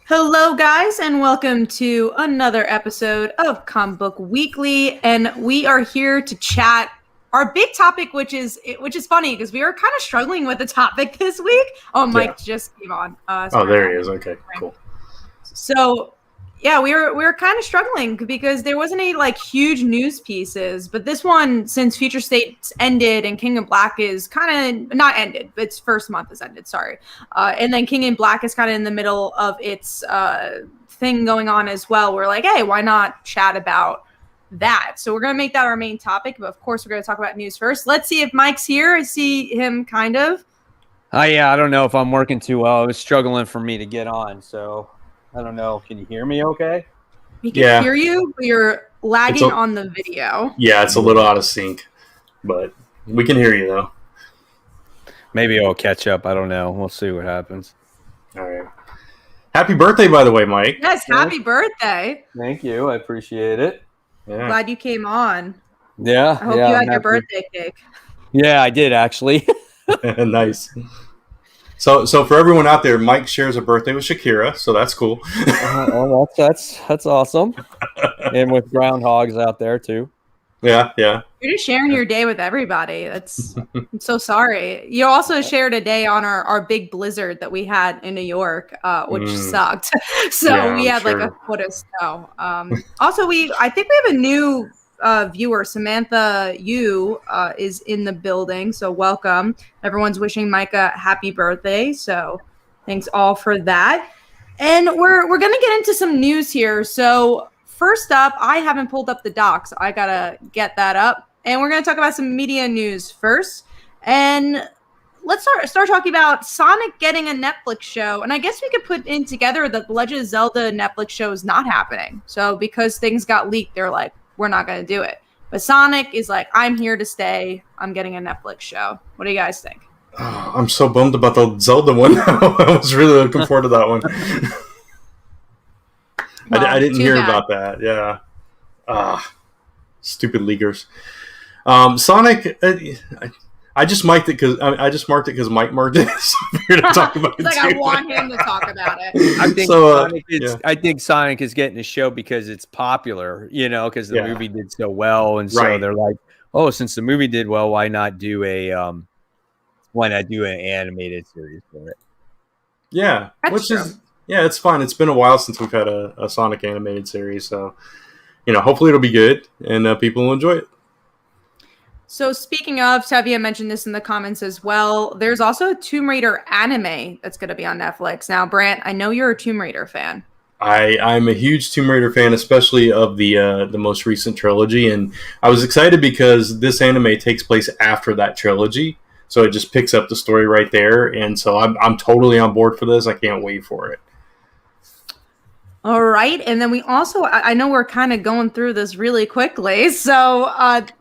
Hello, guys, and welcome to another episode of Comic Book Weekly. And we are here to chat our big topic, which is funny because we are kind of struggling with the topic this week. Oh, Mike just came on. There he is. Okay, cool. So, yeah, we were kind of struggling because there wasn't any like huge news pieces, but this one, since Future States ended and King in Black is kind of not ended, its first month has ended. Sorry, and then King in Black is kind of in the middle of its thing going on as well. We're like, hey, why not chat about that? So we're gonna make that our main topic, but of course we're gonna talk about news first. Let's see if Mike's here. I see him kind of. Yeah, I don't know if I'm working too well. It was struggling for me to get on, so. I don't know. Can you hear me okay? We can hear you, but you're lagging on the video. Yeah, it's a little out of sync, but we can hear you, though. Maybe I'll catch up. I don't know. We'll see what happens. All right. Happy birthday, by the way, Mike. Yes, happy birthday. Thank you. I appreciate it. Yeah. Glad you came on. Yeah. I hope you had your birthday cake. Yeah, I did, actually. Nice. So for everyone out there, Mike shares a birthday with Shakira, so that's cool. That's awesome. And with groundhogs out there too. Yeah. You're just sharing your day with everybody. I'm so sorry. You also shared a day on our big blizzard that we had in New York, which sucked. So we had like a foot of snow. Also, I think we have a new viewer, Samantha Yu, is in the building, so welcome. Everyone's wishing Mike a happy birthday, so thanks all for that. And we're gonna get into some news here. So first up, I haven't pulled up the docs. I gotta get that up, and we're gonna talk about some media news first. And let's start talking about Sonic getting a Netflix show. And I guess we could put in together that the Legend of Zelda Netflix show is not happening. So because things got leaked, they're like, we're not going to do it. But Sonic is like, I'm here to stay. I'm getting a Netflix show. What do you guys think? Oh, I'm so bummed about the Zelda one. I was really looking forward to that one. Well, I didn't hear about that. Yeah. Stupid leaguers. Sonic, I just marked it because Mike marked it. So I'm here to talk about it. I want him to talk about it. I think Sonic is getting a show because it's popular, because the movie did so well, and so they're like, oh, since the movie did well, why not do an animated series for it? Yeah, it's fine. It's been a while since we've had a Sonic animated series, so hopefully it'll be good and people will enjoy it. So speaking of, Tevia mentioned this in the comments as well, there's also a Tomb Raider anime that's going to be on Netflix. Now, Brant, I know you're a Tomb Raider fan. I'm a huge Tomb Raider fan, especially of the most recent trilogy. And I was excited because this anime takes place after that trilogy. So it just picks up the story right there. And so I'm totally on board for this. I can't wait for it. All right. And then we also, I know we're kind of going through this really quickly. So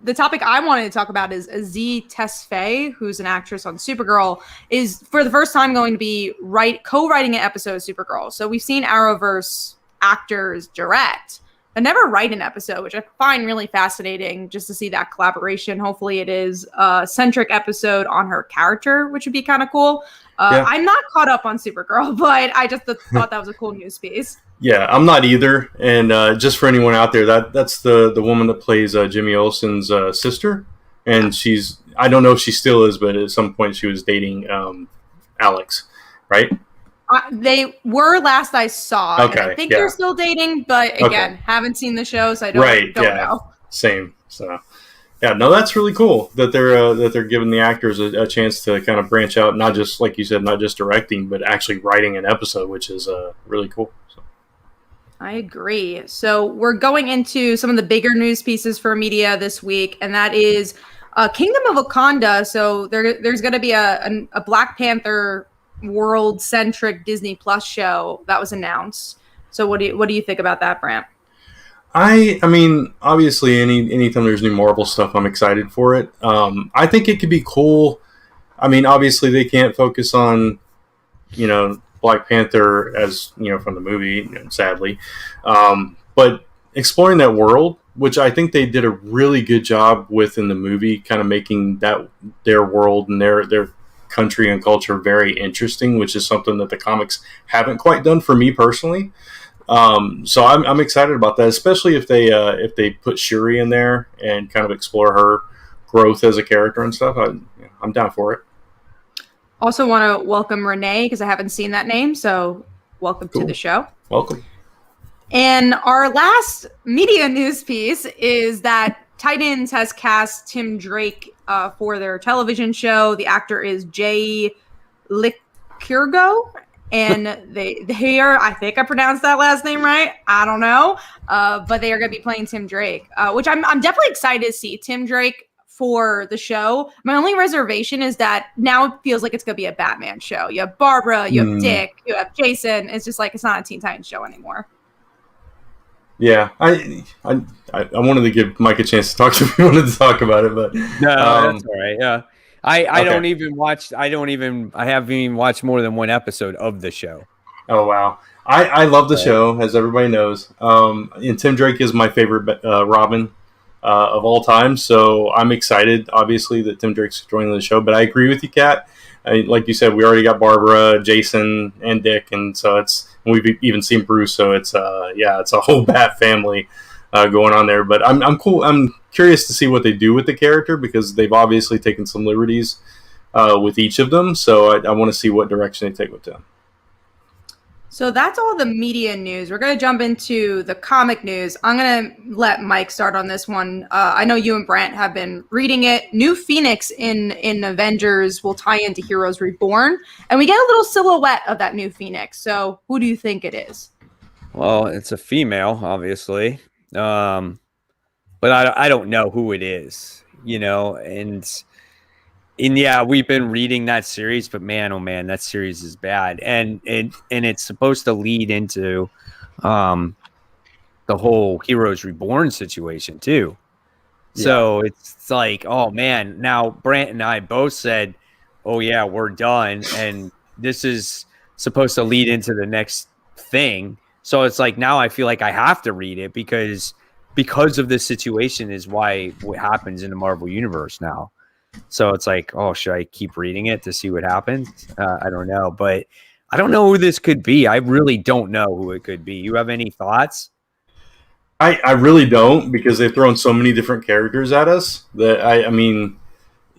the topic I wanted to talk about is Aziz Tesfaye, who's an actress on Supergirl, is for the first time going to be co-writing an episode of Supergirl. So we've seen Arrowverse actors direct, but never write an episode, which I find really fascinating just to see that collaboration. Hopefully it is a centric episode on her character, which would be kind of cool. I'm not caught up on Supergirl, but I just thought that was a cool news piece. Yeah, I'm not either. And just for anyone out there, that's the woman that plays Jimmy Olsen's sister. And I don't know if she still is, but at some point she was dating Alex, right? They were last I saw. Okay, I think they're still dating, but again, haven't seen the show, so I don't know. Same. So, no, that's really cool that they're giving the actors a chance to kind of branch out, not just like you said, not just directing, but actually writing an episode, which is really cool. So. I agree. So we're going into some of the bigger news pieces for media this week, and that is Kingdom of Wakanda. So there's going to be a Black Panther world-centric Disney Plus show that was announced. So what do you think about that, Brant? I mean, obviously, anytime there's new Marvel stuff, I'm excited for it. I think it could be cool. I mean, obviously, they can't focus on, Black Panther as, from the movie, sadly. But exploring that world, which I think they did a really good job with in the movie, kind of making that their world and their country and culture very interesting, which is something that the comics haven't quite done for me personally. So I'm excited about that, especially if they put Shuri in there and kind of explore her growth as a character and stuff. I'm down for it. Also want to welcome Renee because I haven't seen that name, so welcome to the show. Welcome. And our last media news piece is that Titans has cast Tim Drake for their television show. The actor is Jay Licurgo, and they are, I think I pronounced that last name right. I don't know, but they are going to be playing Tim Drake, which I'm definitely excited to see Tim Drake for the show. My only reservation is that now it feels like it's going to be a Batman show. You have Barbara, you have Dick, you have Jason. It's just like it's not a Teen Titans show anymore. Yeah, I wanted to give Mike a chance to talk to me. I wanted to talk about it, but no, that's all right. Yeah, I don't even watch. I haven't even watched more than one episode of the show. Oh wow, I love the show, as everybody knows. And Tim Drake is my favorite Robin of all time, so I'm excited, obviously, that Tim Drake's joining the show. But I agree with you, Kat. Like you said, we already got Barbara, Jason, and Dick, and so we've even seen Bruce. So it's a whole Bat family going on there. But I'm cool. I'm curious to see what they do with the character because they've obviously taken some liberties with each of them. So I want to see what direction they take with them. So that's all the media news. We're going to jump into the comic news. I'm going to let Mike start on this one. I know you and Brent have been reading it. New Phoenix in Avengers will tie into Heroes Reborn. And we get a little silhouette of that new Phoenix. So who do you think it is? Well, it's a female, obviously. But I don't know who it is, And yeah, we've been reading that series, but man, oh man, that series is bad, and it's supposed to lead into the whole Heroes Reborn situation too. Yeah. So it's like, oh man, now Brant and I both said, oh yeah, we're done, and this is supposed to lead into the next thing. So it's like now I feel like I have to read it because of this situation is why what happens in the Marvel Universe now. So it's like, oh, should I keep reading it to see what happens? I don't know, but I don't know who this could be. I really don't know who it could be. You have any thoughts? I really don't because they've thrown so many different characters at us that I mean,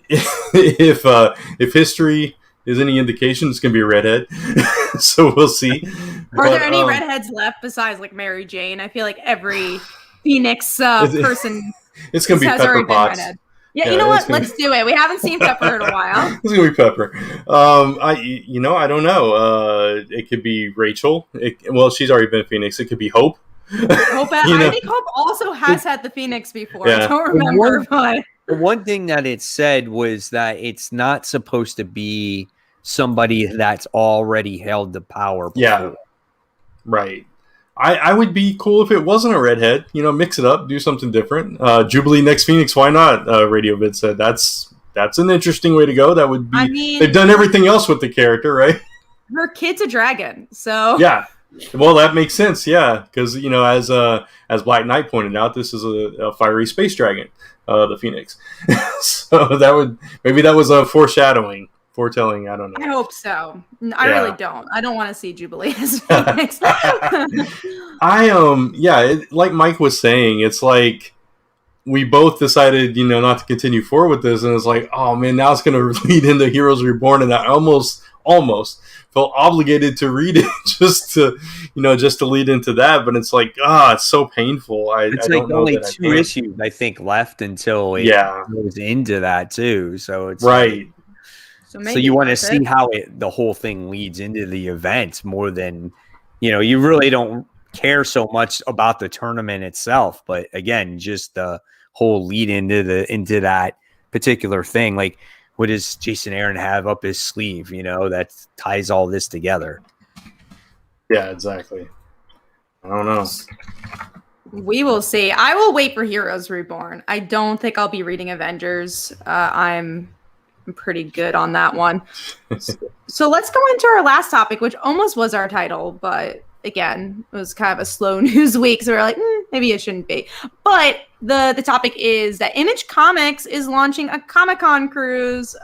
if history is any indication, it's gonna be a redhead. So we'll see. Are there any redheads left besides like Mary Jane? I feel like every Phoenix person it's gonna be Pepper Potts. Yeah, you know what? Let's do it. We haven't seen Pepper in a while. It's gonna be Pepper. I don't know. It could be Rachel. She's already been Phoenix. It could be Hope. I think Hope also has had the Phoenix before. Yeah. I don't remember. But the one thing that it said was that it's not supposed to be somebody that's already held the power before. Yeah, right. I would be cool if it wasn't a redhead. Mix it up, do something different. Jubilee next Phoenix, why not? Radio Vid said that's an interesting way to go. That would be. I mean, they've done everything else with the character, right? Her kid's a dragon, so yeah. Well, that makes sense, yeah, because as Black Knight pointed out, this is a fiery space dragon, the Phoenix. So that was a foretelling. I don't know. I hope so. I really don't. I don't want to see Jubilee as Phoenix. Like Mike was saying, it's like we both decided, not to continue forward with this, and it's like, oh man, now it's going to lead into Heroes Reborn, and I almost felt obligated to read it just to lead into that, but it's like, it's so painful. It's like only 2 issues I think left until it goes into that too. So it's right. So you want to see how the whole thing leads into the event more than, you really don't care so much about the tournament itself. But again, just the whole lead into that particular thing. Like, what does Jason Aaron have up his sleeve, that ties all this together? Yeah, exactly. I don't know. We will see. I will wait for Heroes Reborn. I don't think I'll be reading Avengers. I'm pretty good on that one. So let's go into our last topic, which almost was our title, but again, it was kind of a slow news week, so we're like, maybe it shouldn't be. But the topic is that Image Comics is launching a Comic-Con cruise.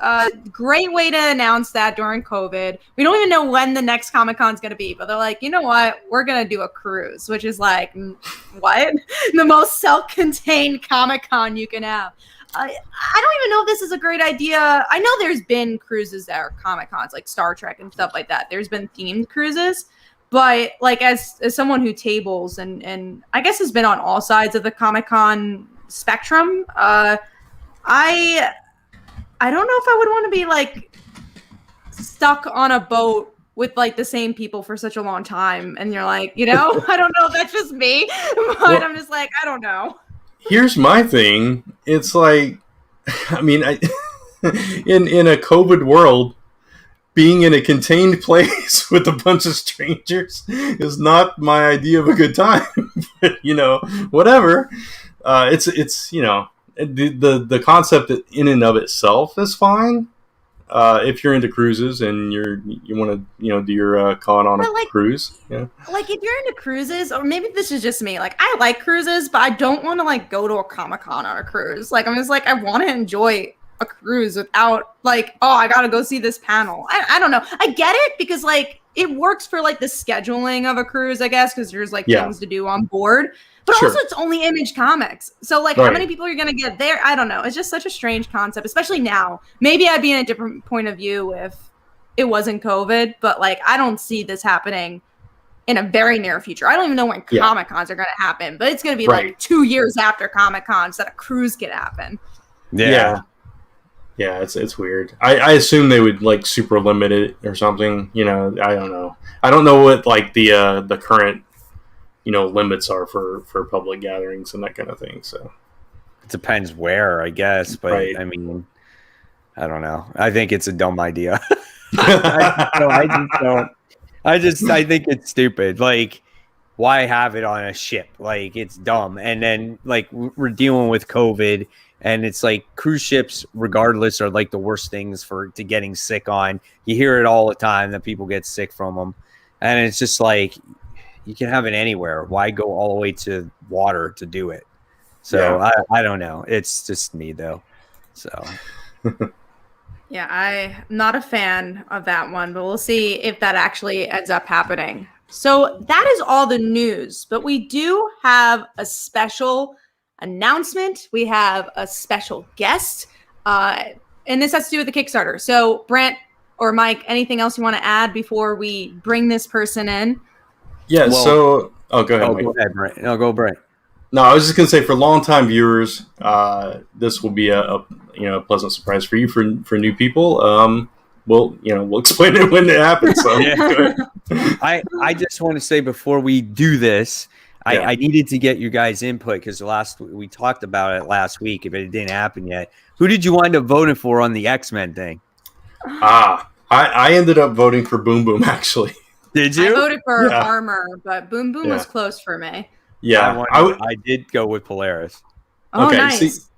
Great way to announce that during COVID. We don't even know when the next Comic-Con is going to be, but they're like, you know what? We're going to do a cruise, which is like, what? The most self-contained Comic-Con you can have. I don't even know if this is a great idea. I know there's been cruises that are Comic-Cons, like Star Trek and stuff like that. There's been themed cruises. But like as someone who tables and I guess has been on all sides of the Comic-Con spectrum, I don't know if I would want to be like stuck on a boat with like the same people for such a long time. And you're like, I don't know if that's just me, but I'm just like, I don't know. Here's my thing. It's like, I mean, in a COVID world, being in a contained place with a bunch of strangers is not my idea of a good time. But, whatever. It's the concept in and of itself is fine. If you're into cruises and you want to do your con on a cruise. Yeah. Like if you're into cruises, or maybe this is just me. Like I like cruises, but I don't want to like go to a Comic-Con on a cruise. Like I'm just like I want to enjoy a cruise without like, oh, I gotta go see this panel. I don't know. I get it because like it works for like the scheduling of a cruise, I guess, because there's like things to do on board. But also it's only Image Comics. So like how many people are you gonna get there? I don't know. It's just such a strange concept, especially now. Maybe I'd be in a different point of view if it wasn't COVID, but like I don't see this happening in a very near future. I don't even know when Comic-Cons are gonna happen, but it's gonna be like 2 years after Comic-Cons that a cruise could happen. Yeah, it's weird. I assume they would like super limit it or something. I don't know. I don't know what like the current limits are for public gatherings and that kind of thing. So it depends where, I guess. But I mean, I don't know. I think it's a dumb idea. I just don't. I think it's stupid. Like, why have it on a ship? Like, it's dumb. And then like we're dealing with COVID. And it's like cruise ships, regardless, are like the worst things to getting sick on. You hear it all the time that people get sick from them. And it's just like, you can have it anywhere. Why go all the way to water to do it? So I don't know. It's just me though. So. Yeah, I'm not a fan of that one, but we'll see if that actually ends up happening. So that is all the news, but we do have a special announcement. We have a special guest, and this has to do with the Kickstarter. So Brent or Mike, anything else you want to add before we bring this person in? Yeah. Go ahead. Go ahead, Brent. No, go Brent. No, I was just gonna say for longtime viewers, this will be a pleasant surprise for you. For new people, we'll explain it when it happens. So I just want to say before we do this. I needed to get your guys' input because we talked about it last week. If it didn't happen yet, who did you wind up voting for on the X-Men thing? I ended up voting for Boom Boom. Actually, did you? I voted for Armor, but Boom Boom was close for me. Yeah, I did go with Polaris. Oh, okay, nice.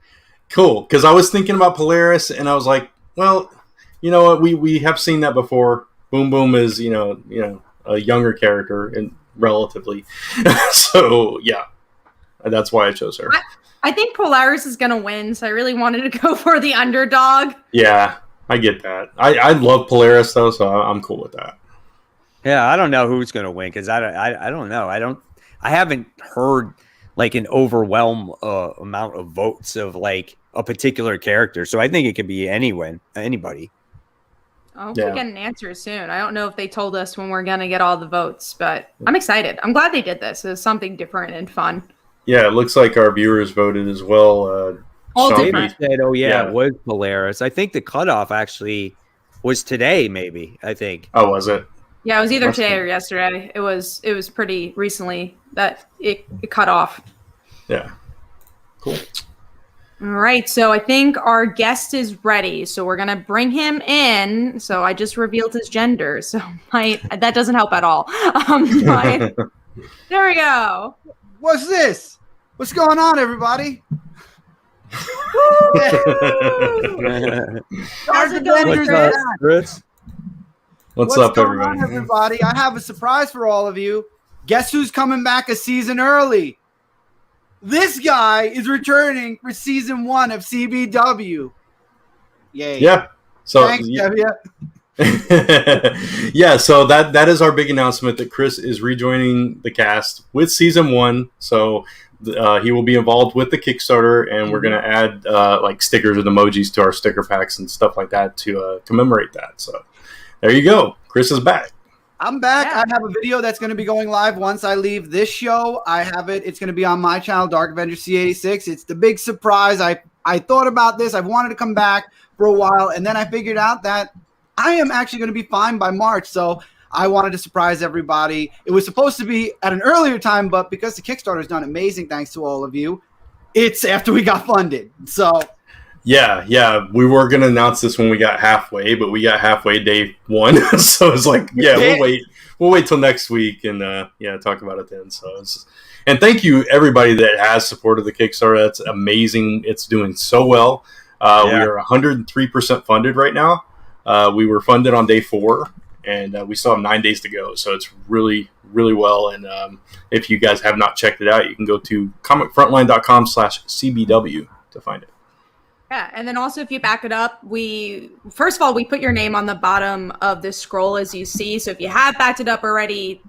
Cool. Because I was thinking about Polaris, and I was like, well, you know what? We have seen that before. Boom Boom is a younger character and relatively. So yeah, that's why I chose her. I think Polaris is gonna win, so I really wanted to go for the underdog. Yeah, I get that. I love Polaris though, so I'm cool with that. Yeah, I don't know who's gonna win because I don't know. I haven't heard like an overwhelming amount of votes of like a particular character, so I think it could be anybody. I hope we get an answer soon. I don't know if they told us when we're going to get all the votes, but I'm excited. I'm glad they did this. It's something different and fun. Yeah, it looks like our viewers voted as well. All different. Said, it was Polaris. I think the cutoff actually was today, maybe, I think. Oh, was it? Yeah, it was either today or yesterday. It was pretty recently that it cut off. Yeah. Cool. All right, so I think our guest is ready. So we're gonna bring him in. So I just revealed his gender. So that doesn't help at all. There we go. What's this? What's going on, everybody? What's up, everybody? Everybody, I have a surprise for all of you. Guess who's coming back a season early? This guy is returning for season 1 of CBW. Yay! Yeah. So thanks, Kevia. yeah, so that is our big announcement that Chris is rejoining the cast with season 1. So he will be involved with the Kickstarter, and we're going to add like stickers and emojis to our sticker packs and stuff like that to commemorate that. So there you go. Chris is back. I'm back. Yeah. I have a video that's going to be going live once I leave this show. I have it. It's going to be on my channel, Dark Avenger C86. It's the big surprise. I thought about this. I've wanted to come back for a while, and then I figured out that I am actually going to be fine by March. So I wanted to surprise everybody. It was supposed to be at an earlier time, but because the Kickstarter has done amazing, thanks to all of you, it's after we got funded. So yeah, we were going to announce this when we got halfway, but we got halfway day 1. So it's like, yeah, we'll wait till next week and talk about it then. So and thank you everybody that has supported the Kickstarter. That's amazing. It's doing so well. We are 103% funded right now. We were funded on day 4, and we still have 9 days to go. So it's really, really well. And if you guys have not checked it out, you can go to comicfrontline.com/CBW to find it. Yeah, and then also if you back it up, first of all, we put your name on the bottom of this scroll as you see. So if you have backed it up already,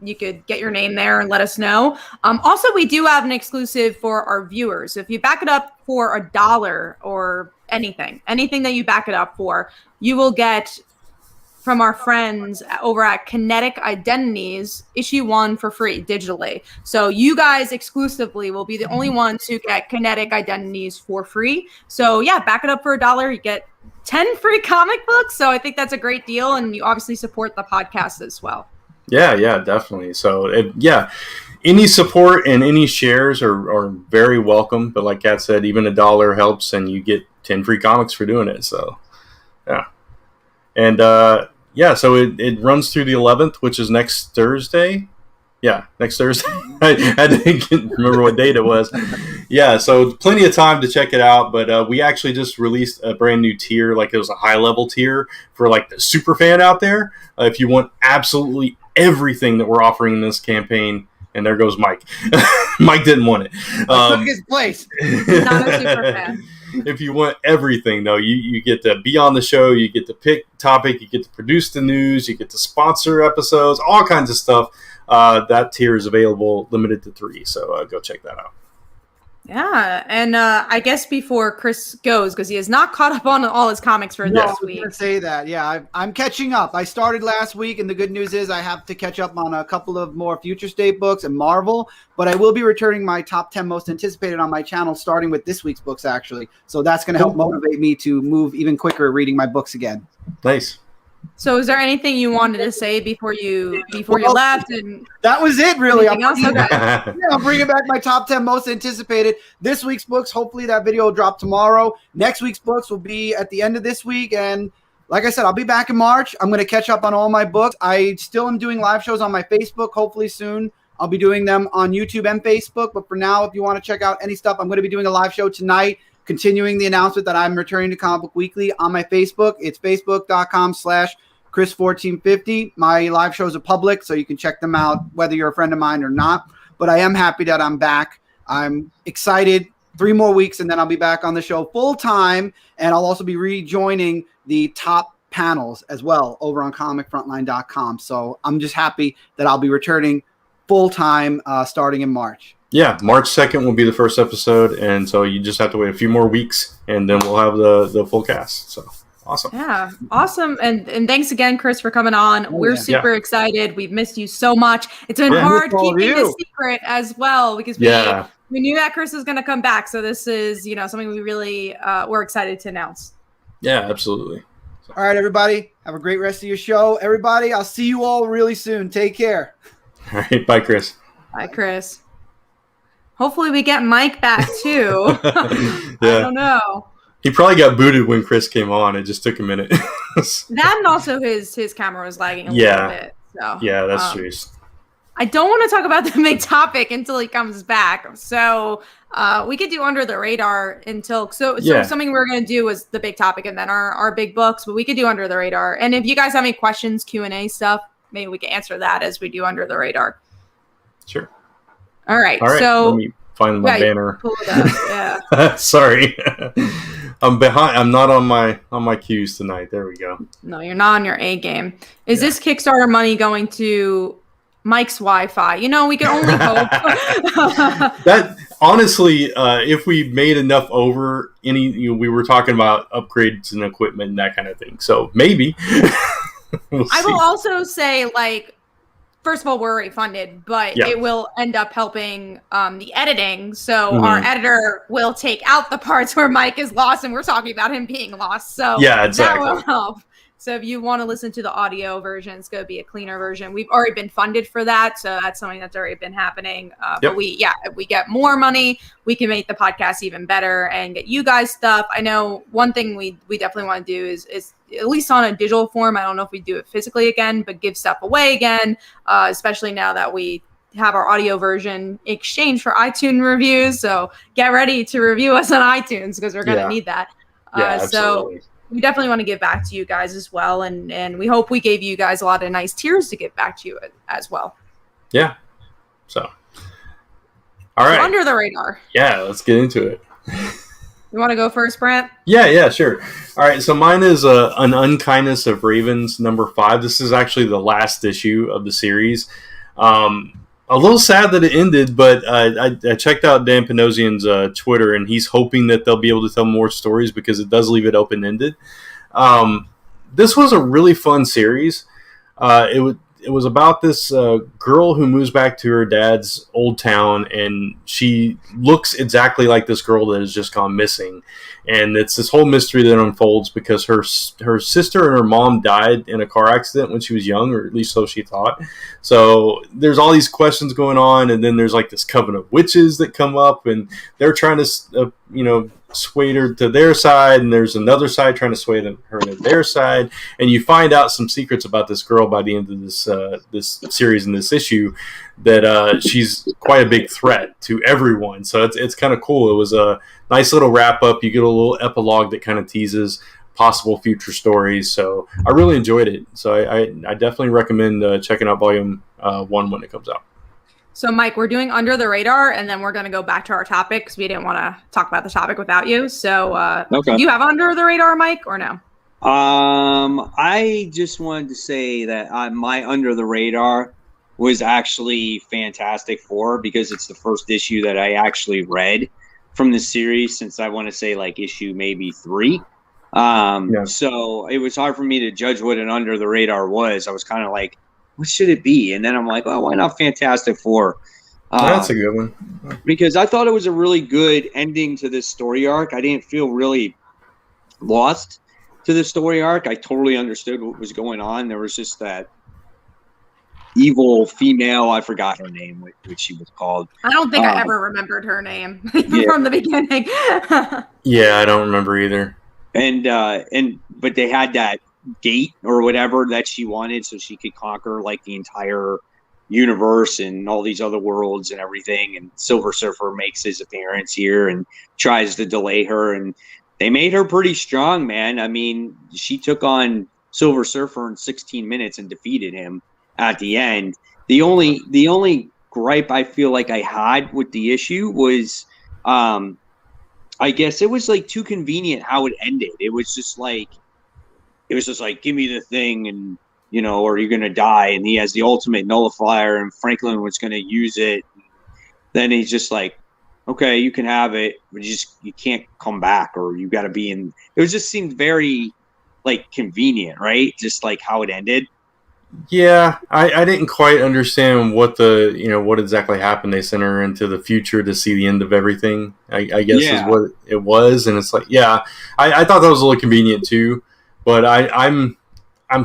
you could get your name there and let us know. Also, we do have an exclusive for our viewers. So if you back it up for $1 or anything that you back it up for, you will get from our friends over at Kinetic Identities, issue 1 for free digitally. So you guys exclusively will be the only ones who get Kinetic Identities for free. So yeah, back it up for $1. You get 10 free comic books. So I think that's a great deal. And you obviously support the podcast as well. Yeah, definitely. So any support and any shares are very welcome. But like Kat said, even $1 helps, and you get 10 free comics for doing it. So yeah. And so it runs through the 11th, which is next Thursday. Yeah, next Thursday. I had to remember what date it was. Yeah, so plenty of time to check it out. But we actually just released a brand new tier, like it was a high-level tier for like the super fan out there. If you want absolutely everything that we're offering in this campaign, and there goes Mike. Mike didn't want it. Took his place. Not a super fan. If you want everything, though, you get to be on the show, you get to pick topic, you get to produce the news, you get to sponsor episodes, all kinds of stuff. That tier is available, limited to 3. So go check that out. Yeah, and I guess before Chris goes, because he has not caught up on all his comics for this week. I was going to say that. Yeah, I'm catching up. I started last week, and the good news is I have to catch up on a couple of more Future State books and Marvel, but I will be returning my top 10 most anticipated on my channel, starting with this week's books, actually. So that's going to help motivate me to move even quicker reading my books again. Nice. So is there anything you wanted to say before you left? And that was it, really. Okay. I'm bringing back my top 10 most anticipated. This week's books, hopefully that video will drop tomorrow. Next week's books will be at the end of this week. And like I said, I'll be back in March. I'm going to catch up on all my books. I still am doing live shows on my Facebook. Hopefully soon I'll be doing them on YouTube and Facebook. But for now, if you want to check out any stuff, I'm going to be doing a live show tonight, continuing the announcement that I'm returning to Comic Book Weekly on my Facebook. It's facebook.com/Chris1450. My live shows are public, so you can check them out whether you're a friend of mine or not. But I am happy that I'm back. I'm excited. 3 more weeks, and then I'll be back on the show full time. And I'll also be rejoining the top panels as well over on comicfrontline.com. So I'm just happy that I'll be returning full time starting in March. Yeah, March 2nd will be the first episode, and so you just have to wait a few more weeks, and then we'll have the full cast. So awesome. Yeah, awesome. And thanks again, Chris, for coming on. We're super excited. We've missed you so much. It's been hard keeping the secret as well, because we knew that Chris was going to come back. So this is, something we really we're excited to announce. Yeah, absolutely. All right, everybody. Have a great rest of your show. Everybody, I'll see you all really soon. Take care. All right. Bye, Chris. Bye, Chris. Hopefully we get Mike back, too. I don't know. He probably got booted when Chris came on. It just took a minute. That and also his camera was lagging a little bit. So, yeah, that's true. I don't want to talk about the big topic until he comes back. So we could do under the radar until something we're going to do is the big topic and then our big books, but we could do under the radar. And if you guys have any questions, Q&A stuff, maybe we can answer that as we do under the radar. Sure. All right. So let me find my banner. Pull it up. Yeah. Sorry. I'm behind. I'm not on my cues tonight. There we go. No, you're not on your A game. Is this Kickstarter money going to Mike's Wi-Fi? You know, we can only hope. That honestly, if we made enough over, we were talking about upgrades and equipment and that kind of thing. So maybe. I will also say, like, first of all, we're already funded, but it will end up helping the editing. So our editor will take out the parts where Mike is lost, and we're talking about him being lost. So that will help. So if you want to listen to the audio version, it's going to be a cleaner version. We've already been funded for that, so that's something that's already been happening. But if we get more money, we can make the podcast even better and get you guys stuff. I know one thing we definitely want to do is at least on a digital form. I don't know if we do it physically again, but give stuff away again, especially now that we have our audio version exchanged for iTunes reviews. So get ready to review us on iTunes because we're going to need that. Absolutely. So we definitely want to give back to you guys as well. And we hope we gave you guys a lot of nice tiers to give back to you as well. Yeah. So, all right. So under the radar. Yeah, let's get into it. You want to go first, Brant? Yeah, sure. All right, so mine is An Unkindness of Ravens, number 5. This is actually the last issue of the series. A little sad that it ended, but I checked out Dan Panosian's Twitter, and he's hoping that they'll be able to tell more stories because it does leave it open-ended. This was a really fun series. It was about this girl who moves back to her dad's old town, and she looks exactly like this girl that has just gone missing. And it's this whole mystery that unfolds because her sister and her mom died in a car accident when she was young, or at least so she thought. So there's all these questions going on, and then there's like this coven of witches that come up, and they're trying to, sway her to their side, and there's another side trying to sway her to their side, and you find out some secrets about this girl by the end of this series and this issue, that she's quite a big threat to everyone. So it's kind of cool. It was a nice little wrap up. You get a little epilogue that kind of teases possible future stories. So I really enjoyed it. So I definitely recommend checking out volume 1 when it comes out. So, Mike, we're doing Under the Radar, and then we're going to go back to our topic because we didn't want to talk about the topic without you. So, do you have Under the Radar, Mike, or no? I just wanted to say that my Under the Radar was actually Fantastic Four because it's the first issue that I actually read from the series since I want to say like issue maybe 3. So it was hard for me to judge what an Under the Radar was. I was kind of like, what should it be? And then I'm like, oh, why not Fantastic Four? That's a good one. Because I thought it was a really good ending to this story arc. I didn't feel really lost to the story arc. I totally understood what was going on. There was just that evil female, I forgot her name, which she was called. I don't think I ever remembered her name from the beginning. Yeah, I don't remember either. But they had that gate or whatever that she wanted so she could conquer like the entire universe and all these other worlds and everything. And Silver Surfer makes his appearance here and tries to delay her, and they made her pretty strong, man. I mean, she took on Silver Surfer in 16 minutes and defeated him at the end. The only gripe I feel like I had with the issue was I guess it was like too convenient how it ended. It was just like, give me the thing and, or you're going to die. And he has the ultimate nullifier and Franklin was going to use it. Then he's just like, okay, you can have it, but you can't come back, or you got to be in. It just seemed very like convenient, right? Just like how it ended. Yeah, I didn't quite understand what what exactly happened. They sent her into the future to see the end of everything, I guess is what it was. And it's like, I thought that was a little convenient too. But I'm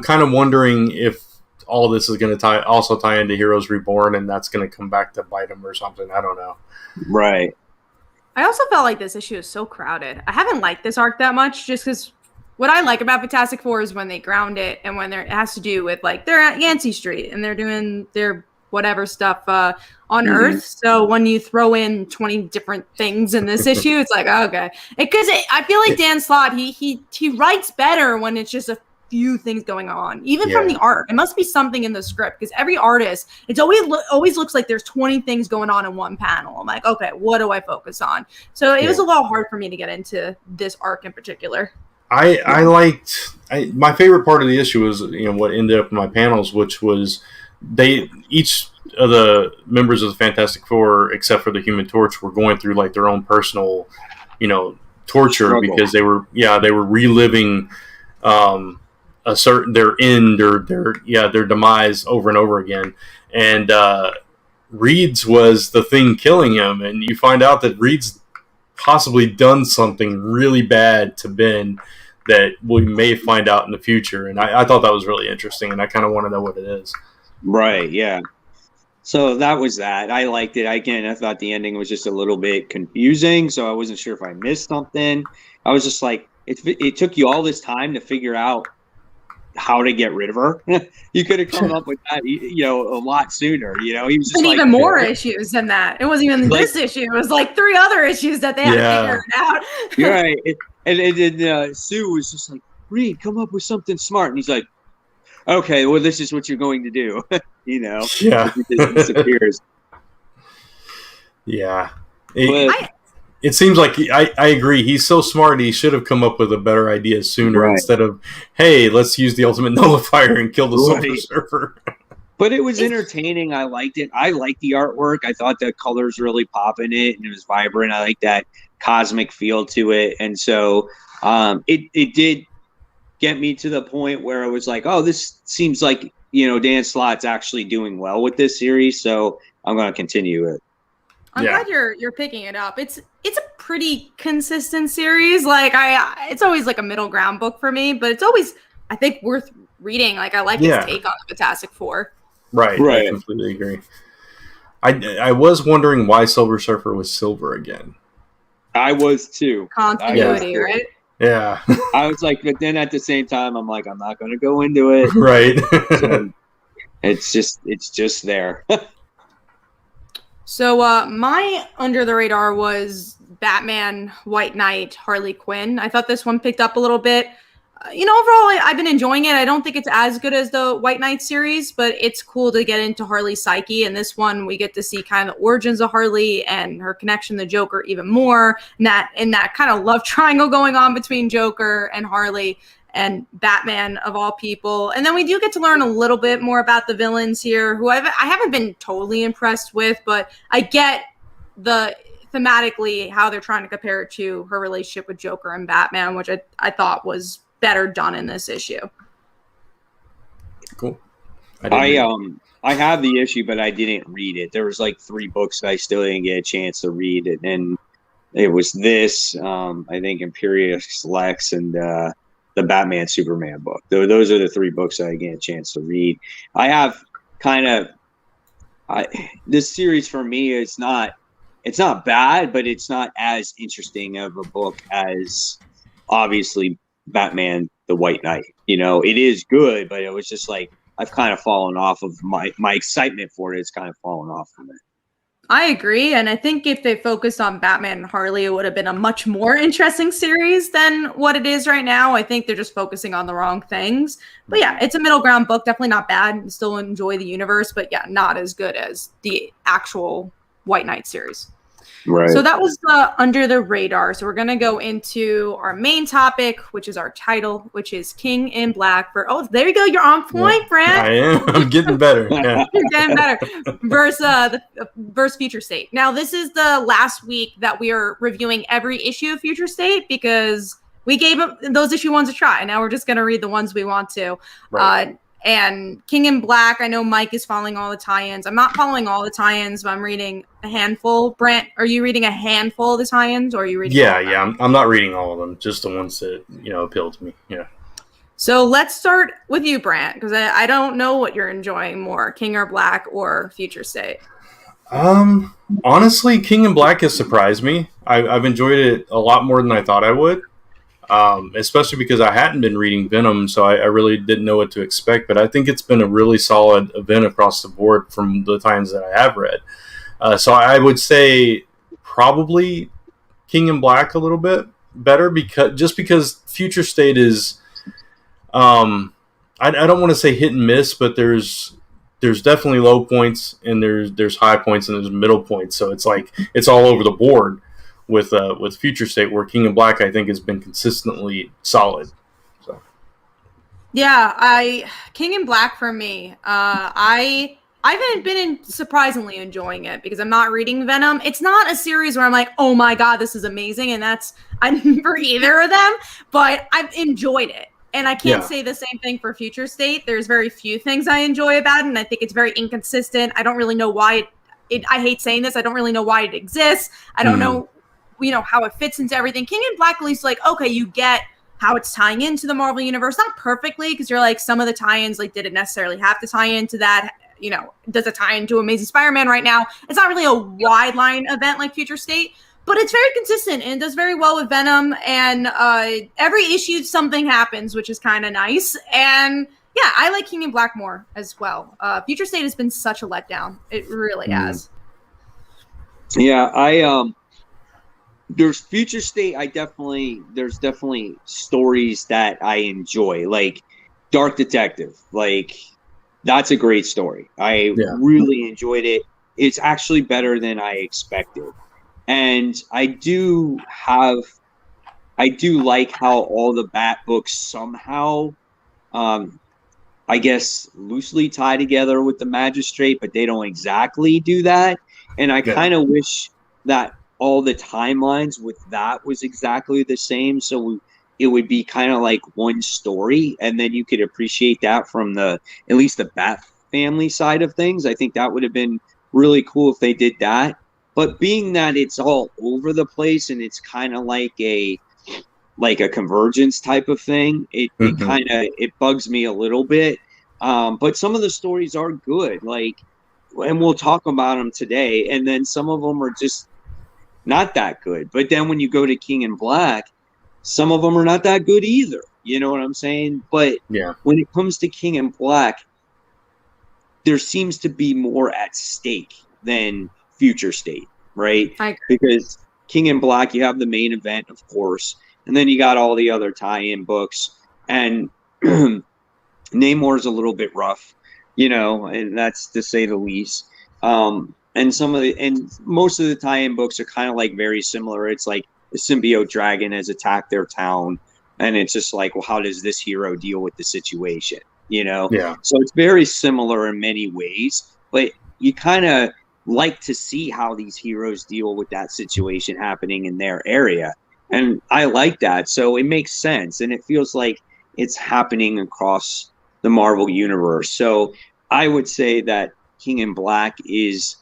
kind of wondering if all this is going to also tie into Heroes Reborn, and that's going to come back to bite them or something. I don't know. Right. I also felt like this issue is so crowded. I haven't liked this arc that much, just because what I like about Fantastic Four is when they ground it and when it has to do with like they're at Yancey Street and they're doing their whatever stuff on Earth. So when you throw in 20 different things in this issue, it's like, okay, because I feel like Dan Slott he writes better when it's just a few things going on, even from the art. It must be something in the script, because every artist, it's always looks like there's 20 things going on in one panel. I'm like, okay, what do I focus on? So it was a little hard for me to get into this arc in particular. I liked my favorite part of the issue was what ended up in my panels, which was each of the members of the Fantastic Four, except for the Human Torch, were going through like their own personal torture struggle, because they were reliving their end or their demise over and over again. And Reed's was the thing killing him, and you find out that Reed's possibly done something really bad to Ben that we may find out in the future. And I thought that was really interesting, and I kind of want to know what it is. Right, yeah. So that was that. I liked it. Again, I thought the ending was just a little bit confusing, so I wasn't sure if I missed something. I was just like, it took you all this time to figure out how to get rid of her. You could have come up with that, a lot sooner. He was just even more issues than that. It wasn't even this issue. It was like 3 other issues that they had to figure it out. You're right. And Sue was just like, Reed, come up with something smart. And he's like, okay, well, this is what you're going to do. Yeah. He just disappears. Yeah. It seems like I agree. He's so smart. He should have come up with a better idea sooner instead of, hey, let's use the ultimate nullifier and kill the Silver Surfer. But it was entertaining. I liked it. I liked the artwork. I thought the colors really pop in it, and it was vibrant. I like that cosmic feel to it. And so it did get me to the point where I was like, oh, this seems like, Dan Slott's actually doing well with this series. So I'm going to continue it. I'm glad you're picking it up. It's a pretty consistent series. Like it's always like a middle ground book for me, but it's always, I think, worth reading. Like I like his take on the Fantastic Four. Right. I completely agree. I was wondering why Silver Surfer was silver again. I was too. Continuity, right? Yeah. I was like, but then at the same time, I'm like, I'm not going to go into it. Right. So it's just there. So my under the radar was Batman, White Knight, Harley Quinn. I thought this one picked up a little bit. Overall, I've been enjoying it. I don't think it's as good as the White Knight series, but it's cool to get into Harley's psyche. And this one, we get to see kind of the origins of Harley and her connection to Joker even more. And that kind of love triangle going on between Joker and Harley and Batman of all people. And then we do get to learn a little bit more about the villains here, who I haven't been totally impressed with, but I get the thematically how they're trying to compare it to her relationship with Joker and Batman, which I thought was better done in this issue. Cool. I have the issue, but I didn't read it. There was like 3 books that I still didn't get a chance to read it. And it was this, I think Imperious Lex and the Batman Superman book. Those are the 3 books that I get a chance to read. I have this series for me, it's not bad, but it's not as interesting of a book as obviously Batman the White Knight. It is good, but it was just like I've kind of fallen off of my excitement for it. It's kind of fallen off from it. I agree. And I think if they focused on Batman and Harley, it would have been a much more interesting series than what it is right now. I think they're just focusing on the wrong things. But yeah, it's a middle ground book. Definitely not bad. Still enjoy the universe, but yeah, not as good as the actual White Knight series. Right. So that was under the radar. So we're going to go into our main topic, which is our title, which is King in Black. There you go. You're on point, Brad. I am. I'm getting better. Yeah. You're getting better. Versus Future State. Now, this is the last week that we are reviewing every issue of Future State because we gave those issue ones a try. Now we're just going to read the ones we want to. Right. And King in Black, I know Mike is following all the tie-ins. I'm not following all the tie-ins, but I'm reading a handful. Brent, are you reading a handful of the tie-ins, or are you reading? Yeah. I'm not reading all of them, just the ones that appeal to me. Yeah. So let's start with you, Brent, because I don't know what you're enjoying more, King or Black or Future State. Honestly, King in Black has surprised me. I've enjoyed it a lot more than I thought I would. Especially because I hadn't been reading Venom, so I really didn't know what to expect. But I think it's been a really solid event across the board from the times that I have read. So I would say probably King in Black a little bit better because Future State is I don't want to say hit and miss, but there's definitely low points and there's high points and there's middle points. So it's like it's all over the board with Future State, where King and Black I think has been consistently solid. So yeah, King and Black for me. I've been surprisingly enjoying it because I'm not reading Venom. It's not a series where I'm like, oh my god, this is amazing, and I'm for either of them. But I've enjoyed it. And I can't say the same thing for Future State. There's very few things I enjoy about it, and I think it's very inconsistent. I don't really know why I hate saying this. I don't really know why it exists. I don't know, how it fits into everything. King and Black, at least, like, okay, you get how it's tying into the Marvel Universe. Not perfectly, because you're like, some of the tie-ins, like, did it necessarily have to tie into that? Does it tie into Amazing Spider-Man right now? It's not really a wide line event like Future State. But it's very consistent and does very well with Venom. And every issue something happens, which is kind of nice. And yeah, I like King and Black more as well. Future State has been such a letdown. It really has. Yeah, there's Future State. There's definitely stories that I enjoy, like Dark Detective. Like, that's a great story. I really enjoyed it. It's actually better than I expected. And I do like how all the Bat books somehow, I guess, loosely tie together with the Magistrate, but they don't exactly do that. And I kind of wish that all the timelines with that was exactly the same. So it would be kind of like one story, and then you could appreciate that from at least the Bat family side of things. I think that would have been really cool if they did that. But being that it's all over the place and it's kind of like a convergence type of thing, it bugs me a little bit. But some of the stories are good, and we'll talk about them today. And then some of them are just not that good. But then when you go to King and Black, some of them are not that good either. You know what I'm saying? But when it comes to King and Black, there seems to be more at stake than Future State, right? Because King and Black, you have the main event, of course, and then you got all the other tie-in books, and Namor's a little bit rough, and that's to say the least. And most of the tie-in books are kind of like very similar. It's like the symbiote dragon has attacked their town, and it's just like, well, how does this hero deal with the situation? So it's very similar in many ways, but you kind of like to see how these heroes deal with that situation happening in their area. And I like that. So it makes sense. And it feels like it's happening across the Marvel universe. So I would say that King and Black is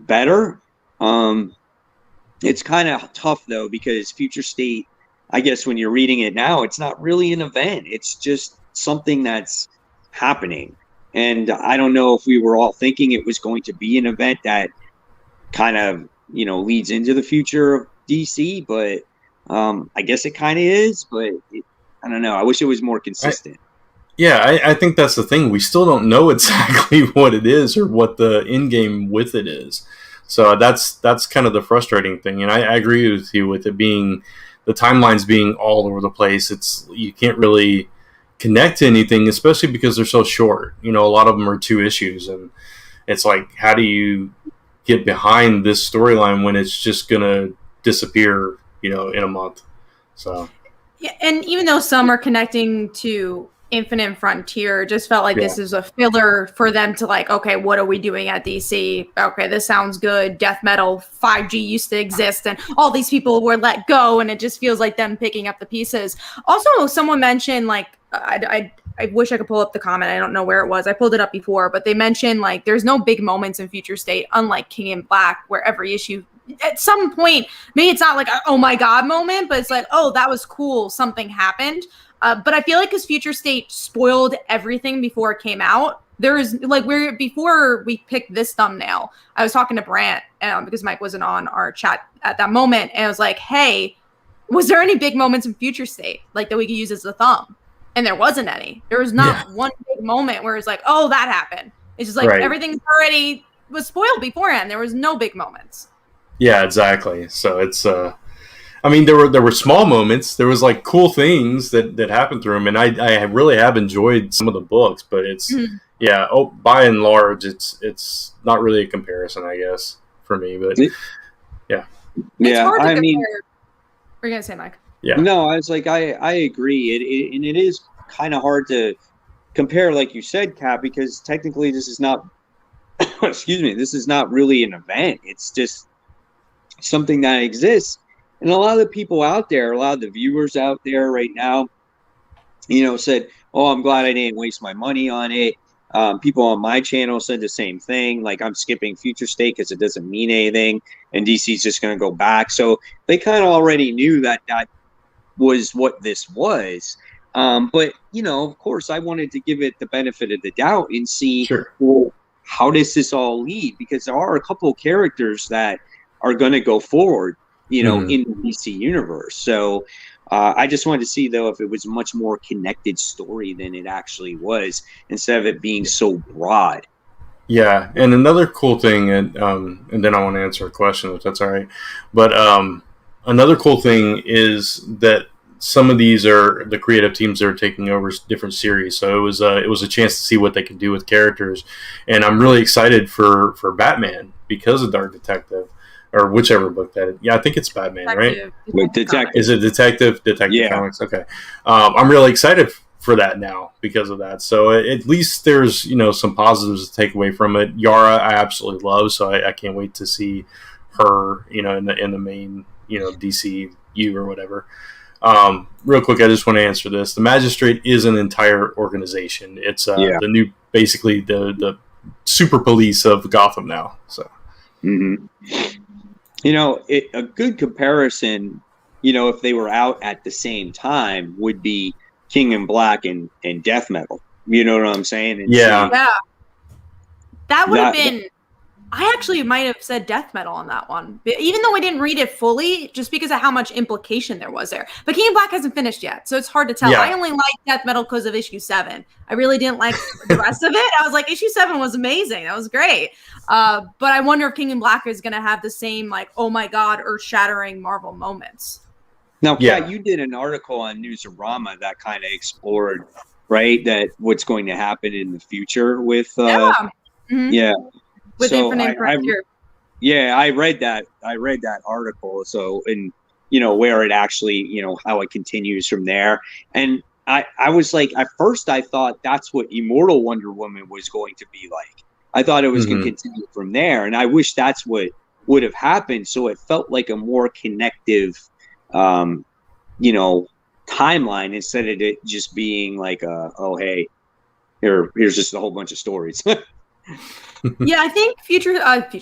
better. It's kind of tough though, because Future State, I guess when you're reading it now, it's not really an event. It's just something that's happening. And I don't know if we were all thinking it was going to be an event that kind of, leads into the future of DC, but I guess it kind of is, but I don't know. I wish it was more consistent. I think that's the thing. We still don't know exactly what it is or what the end game with it is. So that's kind of the frustrating thing. And I agree with you with it being, the timelines being all over the place. You can't really connect to anything, especially because they're so short. A lot of them are 2 issues, and it's like, how do you get behind this storyline when it's just gonna disappear, in a month? So yeah, and even though some are connecting to Infinite Frontier, just felt like this is a filler for them to like, okay, what are we doing at DC? Okay, this sounds good. Death metal 5G used to exist, and all these people were let go, and it just feels like them picking up the pieces. Also, someone mentioned like, I wish I could pull up the comment. I don't know where it was. I pulled it up before, but they mentioned like there's no big moments in Future State, unlike King and Black, where every issue at some point, maybe it's not like a, oh my god moment, but it's like, oh, that was cool, something happened. But I feel like because Future State spoiled everything before it came out, there is like before we picked this thumbnail, I was talking to Brant because Mike wasn't on our chat at that moment, and I was like, hey, was there any big moments in Future State like that we could use as a thumb? And there wasn't any. There was not one big moment where it's like, oh, that happened. It's just like everything already was spoiled beforehand. There was no big moments. Yeah, exactly. So it's I mean, there were small moments. There was like cool things that happened through them, and I really have enjoyed some of the books. But it's yeah, by and large, it's not really a comparison, I guess, for me. But yeah, it's hard to compare. What are you gonna say, Mike? Yeah, no, I was like, I agree. And it is kind of hard to compare, like you said, Cap, because technically this is not. Excuse me. This is not really an event. It's just something that exists. And a lot of the people out there, a lot of the viewers out there right now, said, "Oh, I'm glad I didn't waste my money on it." People on my channel said the same thing. Like, I'm skipping Future State because it doesn't mean anything, and DC's just going to go back. So they kind of already knew that was what this was. But of course, I wanted to give it the benefit of the doubt and see, well, how does this all lead? Because there are a couple of characters that are going to go forward, in the DC universe. So I just wanted to see, though, if it was a much more connected story than it actually was, instead of it being so broad. Yeah, and another cool thing, and then I want to answer a question, if that's all right. But another cool thing is that some of these are the creative teams that are taking over different series. So it was a chance to see what they could do with characters, and I'm really excited for Batman because of Dark Detective. Or whichever book that is. Yeah, I think it's Batman, right? Detective. Is it Detective Comics? Okay. I'm really excited for that now because of that. So at least there's, some positives to take away from it. Yara, I absolutely love, so I can't wait to see her, in the main, DCU or whatever. Real quick, I just want to answer this. The Magistrate is an entire organization. It's the new, basically the super police of Gotham now. So. Mm-hmm. A good comparison, if they were out at the same time, would be King in Black and Death Metal. You know what I'm saying? And yeah. That would have been. I actually might have said Death Metal on that one, even though I didn't read it fully, just because of how much implication there was there. But King in Black hasn't finished yet, so it's hard to tell. Yeah. I only liked Death Metal because of issue 7. I really didn't like the rest of it. I was like, issue 7 was amazing. That was great. But I wonder if King in Black is going to have the same, like, oh my God, earth-shattering Marvel moments. Now, Kat, you did an article on Newsarama that kind of explored, right, that what's going to happen in the future with, with Infinite Frontier. I read that article. So, and where it actually, how it continues from there. And I was like, at first I thought that's what Immortal Wonder Woman was going to be like. I thought it was going to continue from there, and I wish that's what would have happened. So it felt like a more connective, timeline, instead of it just being like, here's just a whole bunch of stories. Yeah, I think Future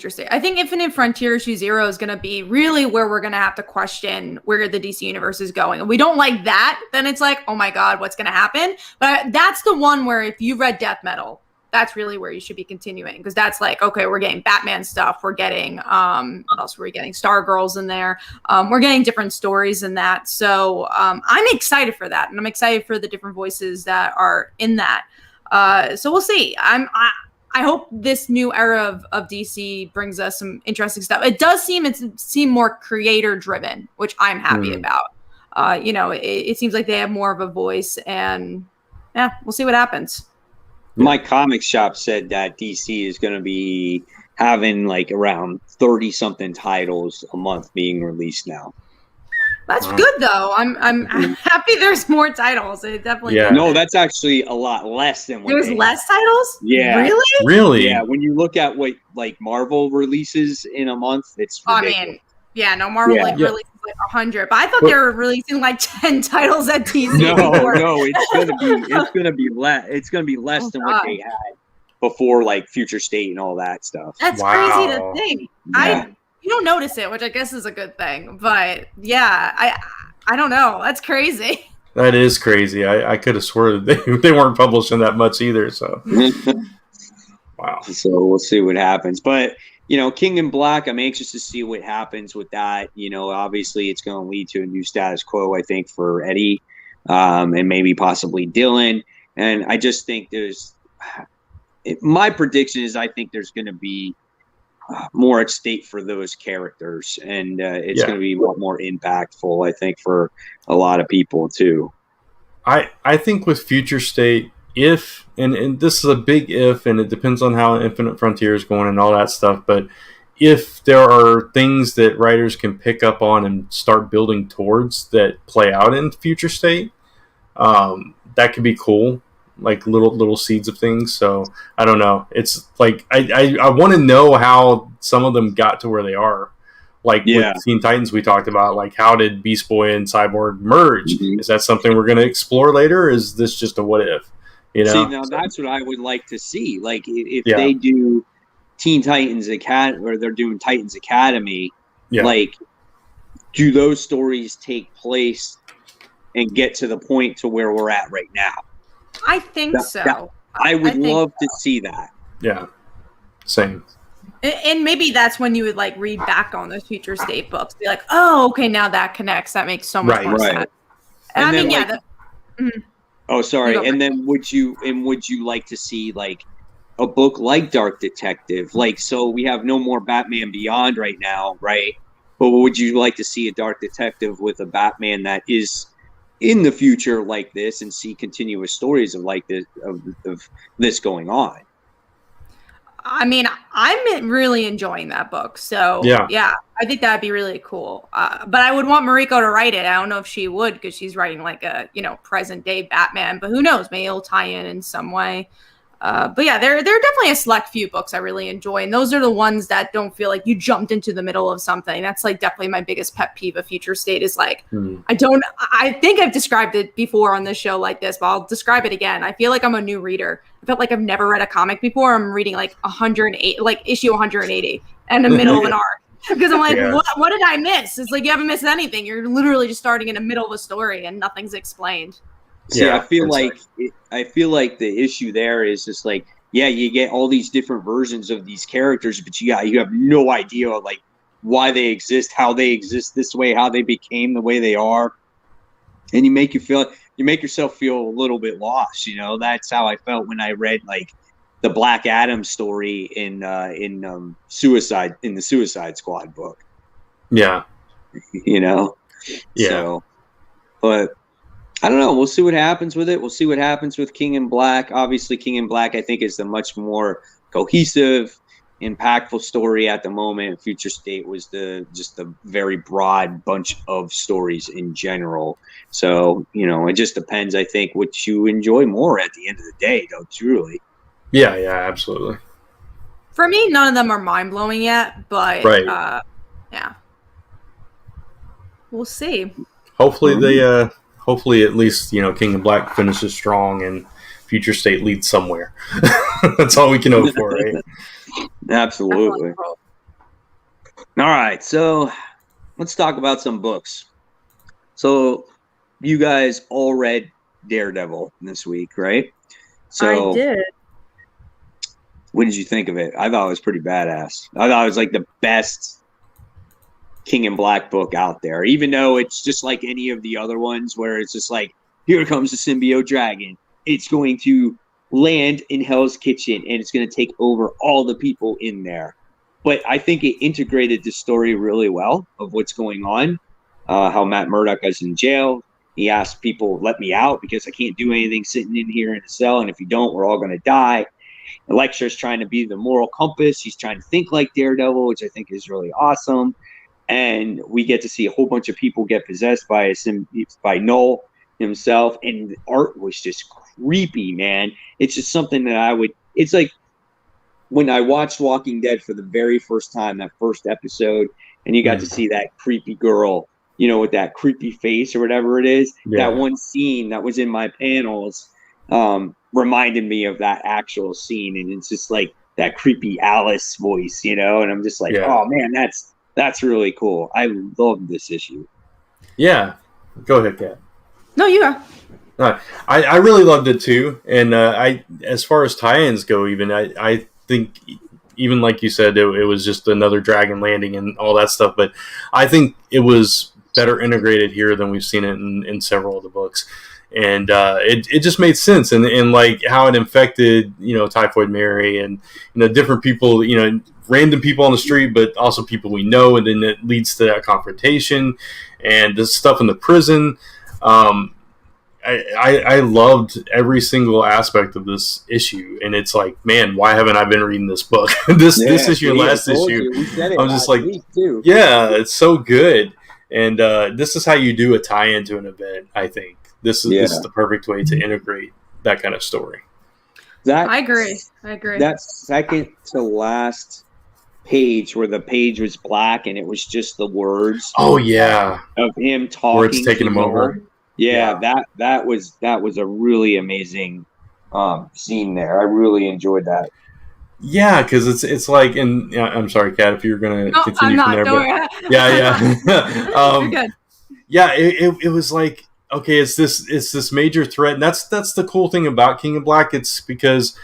State. I think Infinite Frontier issue 0 is going to be really where we're going to have to question where the DC universe is going. And we don't like that, then it's like, oh my God, what's going to happen? But that's the one where if you read Death Metal, that's really where you should be continuing, because that's like, okay, we're getting Batman stuff. We're getting, what else were we getting? Stargirls in there. We're getting different stories in that. So I'm excited for that. And I'm excited for the different voices that are in that. So we'll see. I hope this new era of DC brings us some interesting stuff. It does seem more creator driven, which I'm happy about. It seems like they have more of a voice, and we'll see what happens. My comic shop said that DC is going to be having like around 30 something titles a month being released now. That's good though. I'm happy there's more titles. It definitely No, that's actually a lot less than what there's less titles? Yeah. Really? Yeah, when you look at what like Marvel releases in a month, it's ridiculous. Marvel releases like 100, but I thought they were releasing like 10 titles at DC. No, it's gonna be less. It's gonna be less than what they had before, like Future State and all that stuff. That's crazy to think. Yeah. You don't notice it, which I guess is a good thing. But I don't know. That's crazy. That is crazy. I could have sworn they weren't publishing that much either. So, wow. So we'll see what happens. But, King in Black, I'm anxious to see what happens with that. Obviously it's going to lead to a new status quo, I think, for Eddie and maybe possibly Dylan. And I just think my prediction is I think there's going to be more at stake for those characters, and it's going to be a lot more impactful, I think, for a lot of people too. I think with Future State, if and this is a big if, and it depends on how Infinite Frontier is going and all that stuff, but if there are things that writers can pick up on and start building towards that play out in Future State, that could be cool, like little seeds of things. So I don't know. It's like I want to know how some of them got to where they are. Like with Teen Titans, we talked about, like, how did Beast Boy and Cyborg merge? Mm-hmm. Is that something we're going to explore later? Or is this just a what if? You know? See, now that's what I would like to see. Like if they do Teen Titans Academy, or they're doing Titans Academy, like, do those stories take place and get to the point to where we're at right now? I think so. I would love to see that. Yeah, same. And maybe that's when you would, like, read back on those Future State books, be like, oh, okay, now that connects. That makes so much more sense. And I mean, like, oh, sorry. And then would you like to see, like, a book like Dark Detective? Like, so we have no more Batman Beyond right now, right? But would you like to see a Dark Detective with a Batman that is in the future like this, and see continuous stories of like this of this going on? I mean, I'm really enjoying that book. So yeah, I think that'd be really cool. But I would want Mariko to write it. I don't know if she would, because she's writing like a, present day Batman, but who knows, maybe it'll tie in some way. But yeah, there are definitely a select few books I really enjoy. And those are the ones that don't feel like you jumped into the middle of something. That's like definitely my biggest pet peeve of Future State is like, I think I've described it before on this show like this, but I'll describe it again. I feel like I'm a new reader. I felt like I've never read a comic before. I'm reading like 108, like issue 180 in the middle of an arc. Because I'm like, what did I miss? It's like, you haven't missed anything. You're literally just starting in the middle of a story and nothing's explained. See, I feel like the issue there is just like, you get all these different versions of these characters, but you have no idea like why they exist, how they exist this way, how they became the way they are, and you make yourself feel a little bit lost. That's how I felt when I read like the Black Adam story in the Suicide Squad book. Yeah. So, but I don't know. We'll see what happens with it. We'll see what happens with King in Black. Obviously, King in Black, I think, is the much more cohesive, impactful story at the moment. Future State was just a very broad bunch of stories in general. So, it just depends, I think, what you enjoy more at the end of the day, though, truly. Yeah, absolutely. For me, none of them are mind-blowing yet, but yeah. We'll see. Hopefully Hopefully, at least, King in Black finishes strong and Future State leads somewhere. That's all we can hope for, right? Absolutely. All right, so let's talk about some books. So you guys all read Daredevil this week, right? So I did. What did you think of it? I thought it was pretty badass. I thought it was like the best King in Black book out there, even though it's just like any of the other ones where it's just like, here comes the symbiote dragon. It's going to land in Hell's Kitchen and it's going to take over all the people in there. But I think it integrated the story really well of what's going on, how Matt Murdock is in jail. He asked people, let me out because I can't do anything sitting in here in a cell. And if you don't, we're all going to die. Elektra's trying to be the moral compass. He's trying to think like Daredevil, which I think is really awesome. And we get to see a whole bunch of people get possessed by Null himself. And the art was just creepy, man. It's just something that it's like when I watched Walking Dead for the very first time, that first episode, and you got to see that creepy girl, with that creepy face or whatever it is. Yeah. That one scene that was in my panels reminded me of that actual scene. And it's just like that creepy Alice voice, and I'm just like, oh man, that's really cool. I love this issue. Yeah. Go ahead, Kat. No, you are. I really loved it too. And as far as tie-ins go, even I think, even like you said, it was just another dragon landing and all that stuff. But I think it was better integrated here than we've seen it in several of the books. and it just made sense, and like how it infected, Typhoid Mary, and different people, random people on the street, but also people we know, and then it leads to that confrontation and the stuff in the prison. I loved every single aspect of this issue, and it's like, man, why haven't I been reading this book? this issue and last issue. I'm just like, yeah, it's so good, and this is how you do a tie-in to an event. I think this is the perfect way to integrate that kind of story. I agree. That second to last page where the page was black and it was just the words. Oh yeah, of him talking. Where it's taking him over. Yeah, that was a really amazing scene there. I really enjoyed that. Yeah, because it's like, and I'm sorry, Kat, if you're gonna continue I'm not, from there. But, yeah. You're good. Yeah, it was like, okay, it's this major threat, and that's the cool thing about King of Black. It's because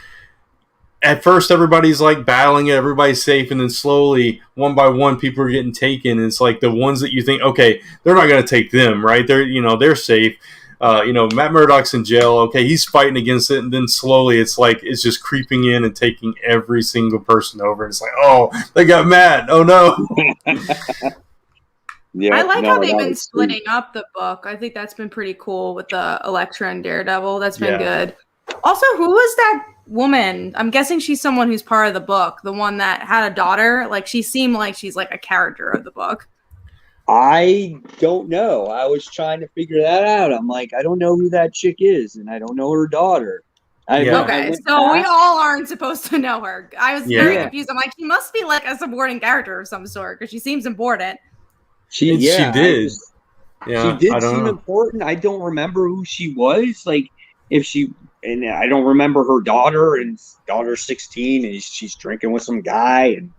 at first everybody's like battling it, everybody's safe, and then slowly, one by one, people are getting taken. And it's like the ones that you think, okay, they're not going to take them, right? They're safe. Matt Murdock's in jail. Okay, he's fighting against it, and then slowly it's like it's just creeping in and taking every single person over. And it's like, oh, they got Matt. Oh no. Yeah, I like how they've been splitting up the book. I think that's been pretty cool with the Elektra and Daredevil. That's been good. Also, who was that woman? I'm guessing she's someone who's part of the book. The one that had a daughter. Like, she seemed like she's like a character of the book. I don't know. I was trying to figure that out. I'm like, I don't know who that chick is, and I don't know her daughter. Okay, so we all aren't supposed to know her. I was very confused. I'm like, she must be like a supporting character of some sort because she seems important. She did. Yeah, she did seem important. I don't remember who she was. Like, and I don't remember her daughter, and daughter's 16, and she's drinking with some guy, and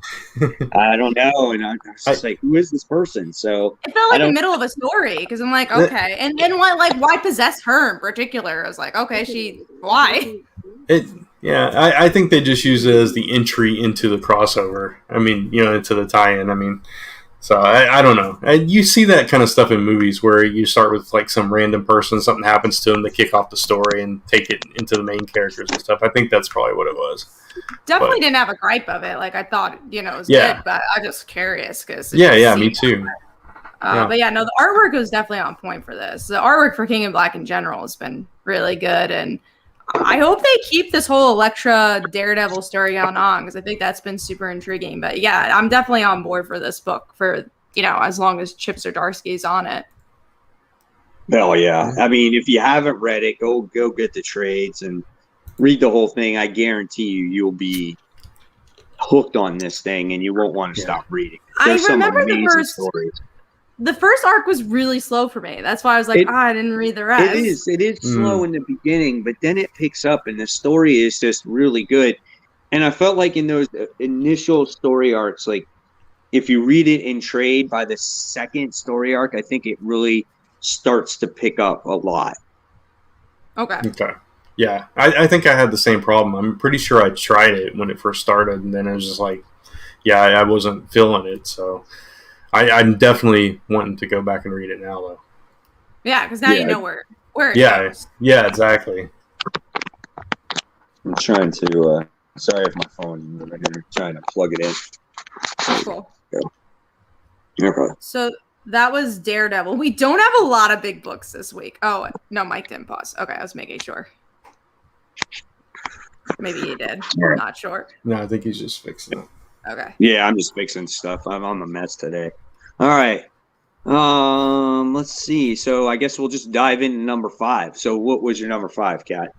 I don't know. And I was just like, who is this person? So it felt like the middle of a story because I'm like, okay, and then why possess her in particular? I was like, okay, why? I think they just use it as the entry into the crossover. I mean, into the tie-in. I mean. So I don't know. You see that kind of stuff in movies where you start with like some random person, something happens to them, they kick off the story and take it into the main characters and stuff. I think that's probably what it was. Definitely didn't have a gripe of it. Like I thought, it was good, but I'm just curious because me too. But yeah, no, the artwork was definitely on point for this. The artwork for King of Black in general has been really good, and I hope they keep this whole Elektra Daredevil story going on because I think that's been super intriguing. But yeah, I'm definitely on board for this book for, as long as Chip Zdarsky's on it. Hell yeah. I mean, if you haven't read it, go get the trades and read the whole thing. I guarantee you'll be hooked on this thing and you won't want to stop reading. There's I remember the first arc was really slow for me. That's why I was like, I didn't read the rest. It is slow in the beginning, but then it picks up and the story is just really good. And I felt like in those initial story arcs, like if you read it in trade by the second story arc, I think it really starts to pick up a lot. Okay. Yeah, I think I had the same problem. I'm pretty sure I tried it when it first started, and then it was just like, I wasn't feeling it, so... I'm definitely wanting to go back and read it now, though. Yeah, because now you know where it goes. Yeah, exactly. I'm trying to. Sorry if my phone. I'm trying to plug it in. Cool. Okay. So that was Daredevil. We don't have a lot of big books this week. Oh no, Mike didn't pause. Okay, I was making sure. Maybe he did. I'm not sure. No, I think he's just fixing it. Okay. Yeah, I'm just fixing stuff. I'm on the mess today. All right. Let's see. So I guess we'll just dive into number 5. So what was your number 5, Kat?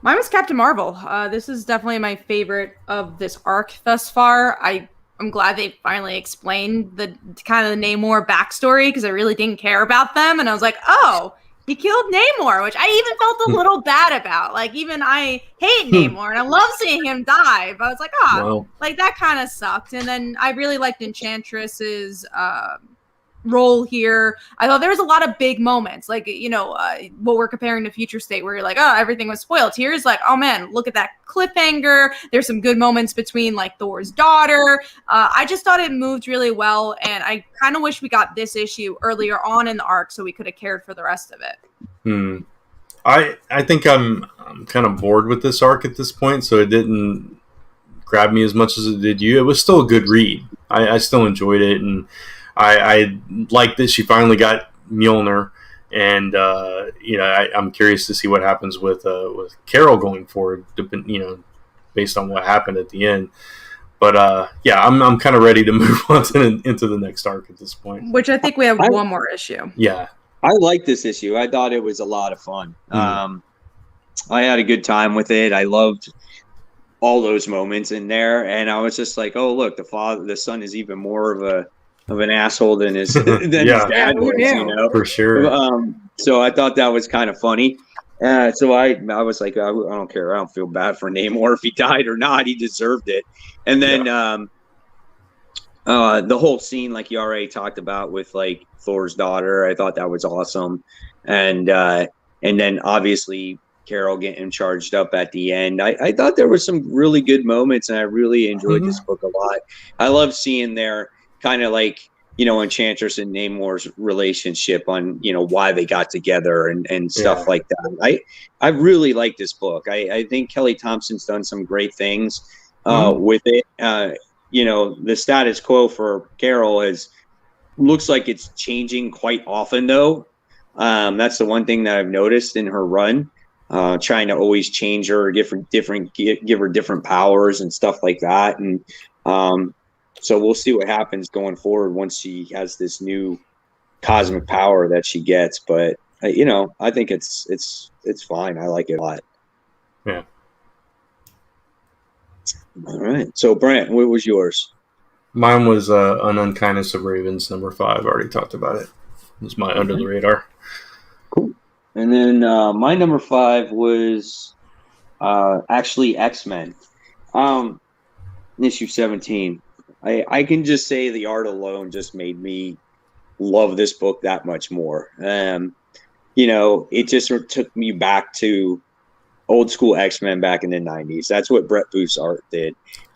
Mine was Captain Marvel. This is definitely my favorite of this arc thus far. I'm glad they finally explained the kind of the Namor backstory because I really didn't care about them. And I was like, oh, he killed Namor, which I even felt a little bad about. Like, even I hate Namor, and I love seeing him die. But I was like, like, that kind of sucked. And then I really liked Enchantress's role here. I thought there was a lot of big moments. Like, what we're comparing to Future State, where you're like, oh, everything was spoiled. Here's like, oh, man, look at that cliffhanger. There's some good moments between, like, Thor's daughter. I just thought it moved really well, and I kind of wish we got this issue earlier on in the arc so we could have cared for the rest of it. I think I'm kind of bored with this arc at this point, so it didn't grab me as much as it did you. It was still a good read. I still enjoyed it, and I like that she finally got Mjolnir, and I'm curious to see what happens with Carol going forward. Based on what happened at the end. But yeah, I'm kind of ready to move on into the next arc at this point. Which I think we have one more issue. Yeah. I like this issue. I thought it was a lot of fun. I had a good time with it. I loved all those moments in there, and I was just like, "Oh, look, the son is even more of an asshole than his his dad was." You know, for sure. So I thought that was kind of funny. So I was like, I don't care. I don't feel bad for Namor if he died or not. He deserved it. And then the whole scene, like you already talked about, with like Thor's daughter, I thought that was awesome. And then obviously Carol getting charged up at the end. I thought there were some really good moments, and I really enjoyed this book a lot. I love seeing their kind of like, Enchantress and Namor's relationship on, why they got together and stuff like that. I really like this book. I think Kelly Thompson's done some great things with it. The status quo for Carol looks like it's changing quite often, though. That's the one thing that I've noticed in her run, trying to always change her, give her different powers and stuff like that. And so we'll see what happens going forward once she has this new cosmic power that she gets. But I think it's fine. I like it a lot. Yeah. All right. So Brent, what was yours? Mine was An Unkindness of Ravens, number 5. I already talked about it. It was my under the radar. Cool. And then my number 5 was actually X-Men, issue 17. I can just say the art alone just made me love this book that much more. It just sort of took me back to old school X-Men back in the 90s. That's what Brett Booth's art did.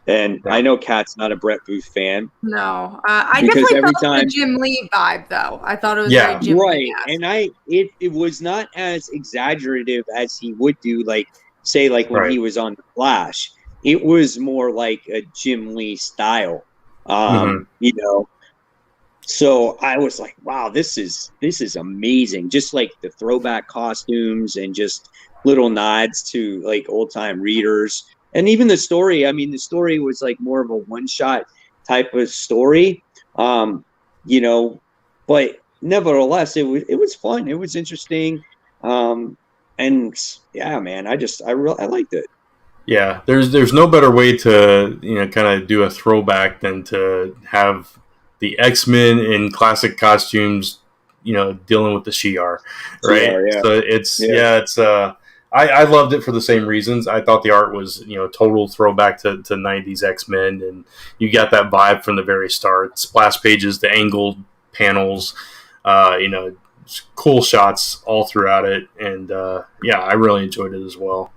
And I know Kat's not a Brett Booth fan. No, I definitely felt the Jim Lee vibe, though. I thought it was very Jim Lee. And it was not as exaggerative as he would do, like when he was on The Flash. It was more like a Jim Lee style, So I was like, wow, this is amazing. Just like the throwback costumes and just little nods to like old time readers. And even the story, the story was like more of a one-shot type of story, but nevertheless, it was fun. It was interesting. And yeah, man, I liked it. Yeah, there's no better way to, kind of do a throwback than to have the X-Men in classic costumes, dealing with the Shi'ar, right? Yeah. So I loved it for the same reasons. I thought the art was, total throwback to 90s X-Men, and you got that vibe from the very start. Splash pages, the angled panels, cool shots all throughout it, and I really enjoyed it as well.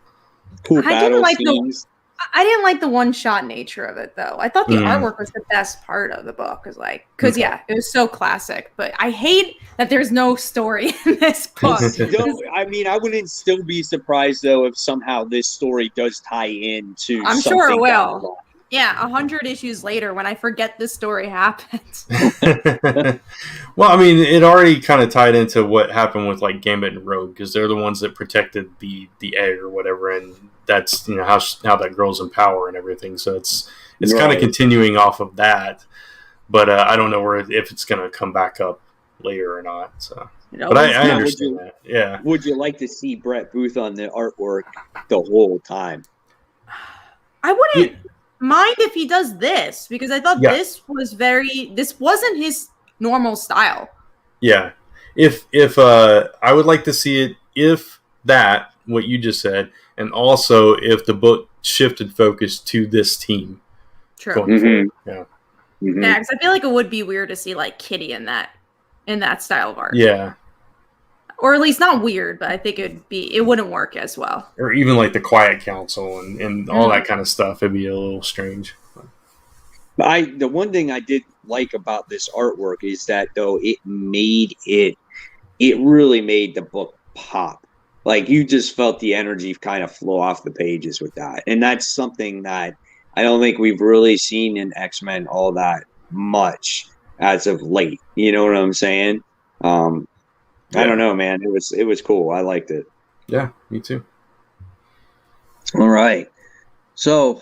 Cool battle scenes. I didn't like the one-shot nature of it, though. I thought the artwork was the best part of the book. Because it was so classic. But I hate that there's no story in this book. I wouldn't still be surprised, though, if somehow this story does tie into I'm sure it will. Yeah, 100 issues later, when I forget this story happened. Well, it already kind of tied into what happened with like Gambit and Rogue, because they're the ones that protected the egg or whatever, and that's how that grows in power and everything. So it's kind of continuing off of that, but I don't know if it's going to come back up later or not. So, but I understand that. Yeah. Would you like to see Brett Booth on the artwork the whole time? I wouldn't mind if he does this, because I thought this wasn't his normal style. Yeah. If I would like to see it, if that, what you just said, and also if the book shifted focus to this team. True. Going forward. Yeah. Mm-hmm. Yeah, because I feel like it would be weird to see like Kitty in that style of art. Yeah. Or at least not weird, but I think it wouldn't work as well. Or even like the Quiet Council and all that kind of stuff. It'd be a little strange. The one thing I did like about this artwork is that, though, it really made the book pop. Like you just felt the energy kind of flow off the pages with that. And that's something that I don't think we've really seen in X-Men all that much as of late. You know what I'm saying? I don't know, man. It was cool. I liked it. Yeah, me too. All right. So,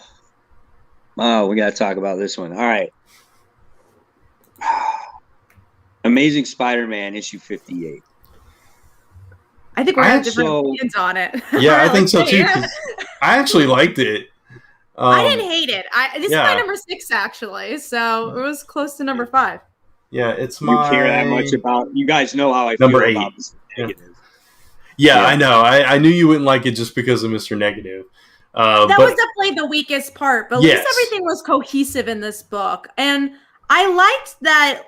we got to talk about this one. All right. Amazing Spider-Man issue 58. I think we're gonna have different opinions on it. Yeah, I think so too. I actually liked it. I didn't hate it. This is my number 6 actually, so it was close to number 5. Yeah, it's my. You care that much about? You guys know how I feel number 8. About this negative. Yeah, I know. I knew you wouldn't like it just because of Mr. Negative. That was definitely the weakest part, but at least everything was cohesive in this book, and I liked that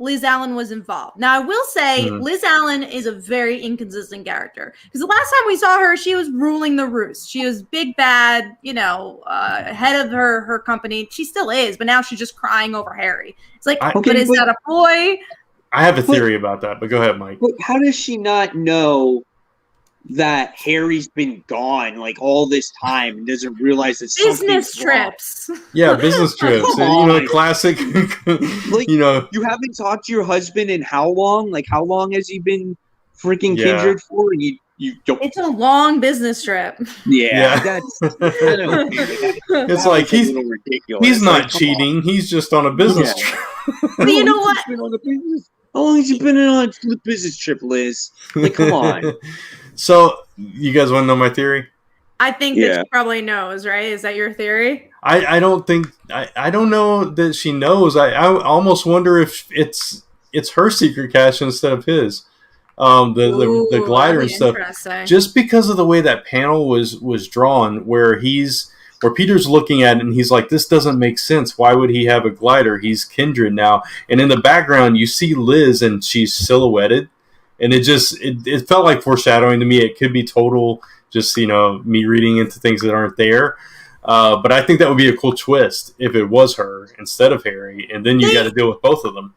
Liz Allen was involved. Now, I will say Liz Allen is a very inconsistent character because the last time we saw her, she was ruling the roost. She was big bad, head of her company. She still is, but now she's just crying over Harry. It's like, but is that a boy? I have a theory about that, but go ahead, Mike. But how does she not know that Harry's been gone like all this time and doesn't realize that business trips? Yeah, business trips. Classic. You haven't talked to your husband in how long? Like, how long has he been freaking Kindred for? And you don't. It's a long business trip. Yeah. That's it's like he's ridiculous. He's not cheating. He's just on a business trip. But you know what? How long has he been on a business trip, Liz? Like, come on. So, you guys want to know my theory? I think that she probably knows, right? Is that your theory? I don't think I don't know that she knows. I almost wonder if it's her secret cache instead of his. The glider and stuff. Just because of the way that panel was drawn, where Peter's looking at it and he's like, this doesn't make sense. Why would he have a glider? He's Kindred now. And in the background, you see Liz and she's silhouetted. And it felt like foreshadowing to me. It could be total just, me reading into things that aren't there. But I think that would be a cool twist if it was her instead of Harry. And then you got to deal with both of them.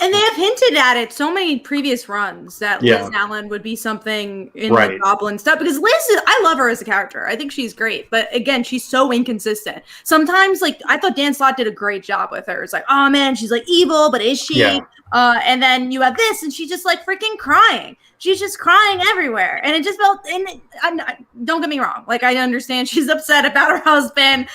And they have hinted at it so many previous runs that Liz Allen would be something in the Goblin stuff. Because I love her as a character. I think she's great. But again, she's so inconsistent. Sometimes, I thought Dan Slott did a great job with her. It's like, oh man, she's evil, but is she? Yeah. And then you have this, and she's just freaking crying. She's just crying everywhere. And it just felt, don't get me wrong. I understand she's upset about her husband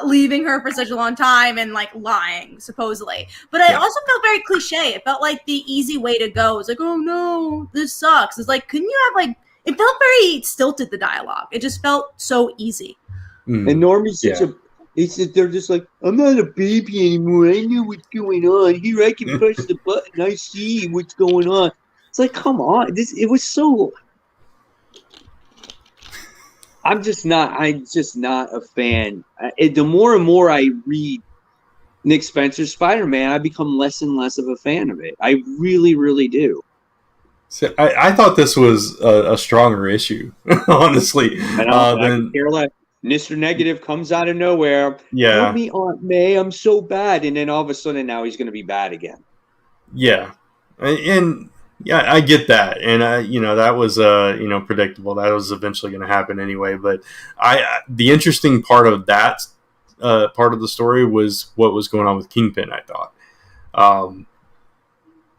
leaving her for such a long time and lying, supposedly. But it also felt very cliche. It felt like the easy way to go. It's like, oh no, this sucks. It's like, couldn't you have it felt very stilted, the dialogue. It just felt so easy. And Normie's such a, they're just like, I'm not a baby anymore. I know what's going on. Here, I can press the button. I see what's going on. It's like, come on. It was so. I'm just not a fan. The more and more I read Nick Spencer's Spider-Man, I become less and less of a fan of it. I really, really do. So I thought this was a stronger issue, honestly. Mr. Negative comes out of nowhere. Yeah. Help me, Aunt May. I'm so bad. And then all of a sudden now he's going to be bad again. Yeah. And I get that. And, that was, predictable. That was eventually going to happen anyway. But the interesting part of that part of the story was what was going on with Kingpin, I thought.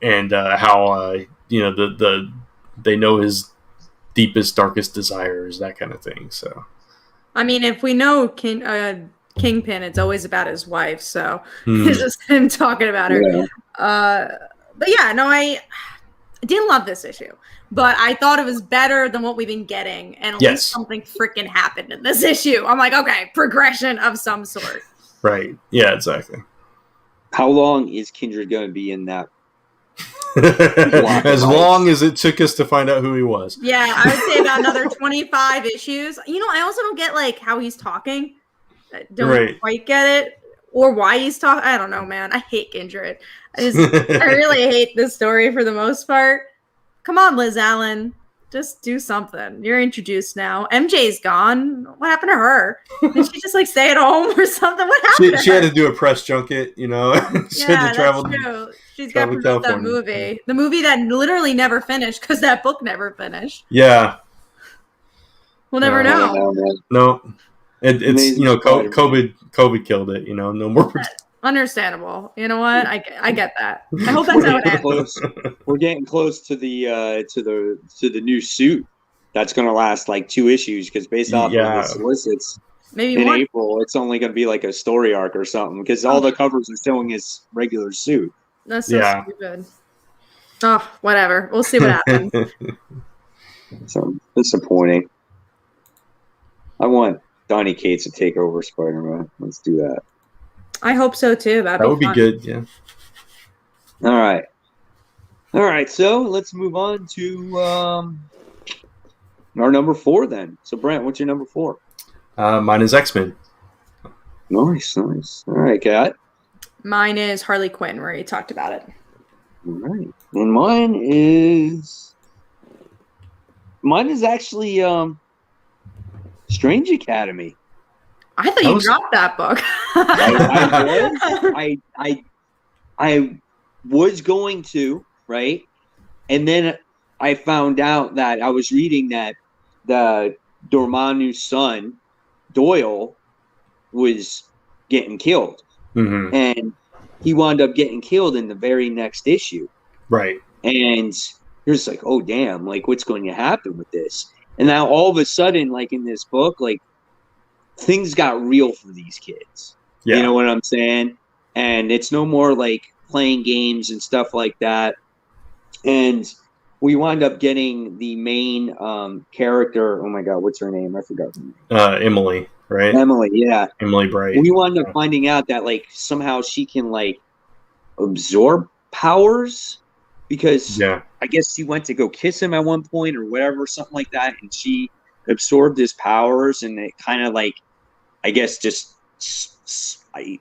And how, they know his deepest, darkest desires, that kind of thing. So. I mean, if we know Kingpin, it's always about his wife, so it's just him talking about her. Yeah. But yeah, no, I didn't love this issue, but I thought it was better than what we've been getting, and at least something freaking happened in this issue. I'm like, okay, progression of some sort. Right. Yeah, exactly. How long is Kindred going to be in that? As long as it took us to find out who he was. Yeah, I would say about another 25 issues. I also don't get how he's talking. Don't quite get it, or why he's talking. I don't know, man. I hate Kindred. I really hate this story for the most part. Come on, Liz Allen. Just do something. You're introduced now. MJ's gone. What happened to her? Did she just like stay at home or something? What happened? She had to do a press junket, you know. She had to travel. That's true. She's got to travel promote that movie. The movie that literally never finished because that book never finished. Yeah. We'll never know. No. It's, you know, COVID killed it, you know, no more. Understandable. You know what? I get that. I hope that's how it ends. We're getting close to the new suit that's going to last like 2 issues because based off of the solicits, maybe in April, it's only going to be like a story arc or something because all the covers are showing his regular suit. That's so stupid. Oh, whatever. We'll see what happens. So disappointing. I want Donny Cates to take over Spider-Man. Let's do that. I hope so too. That would be good. Yeah. All right. So let's move on to our number 4 then. So Brent, what's your number 4? Mine is X-Men. Nice. All right, Kat. Mine is Harley Quinn. We already talked about it. All right, and mine is actually Strange Academy. I thought you dropped that book. I was going to, right? And then I found out that I was reading that the Dormammu's son, Doyle, was getting killed. Mm-hmm. And he wound up getting killed in the very next issue. Right. And you're just like, oh, damn, like, what's going to happen with this? And now all of a sudden, like, in this book, like, things got real for these kids. Yeah. You know what I'm saying? And it's no more like playing games and stuff like that. And we wind up getting the main character. Oh my God, what's her name? I forgot her name. Emily, right? Emily, yeah. Emily Bright. We wind up finding out that like somehow she can like absorb powers because I guess she went to go kiss him at one point or whatever, something like that. And she absorbed his powers and it kind of like, I guess just I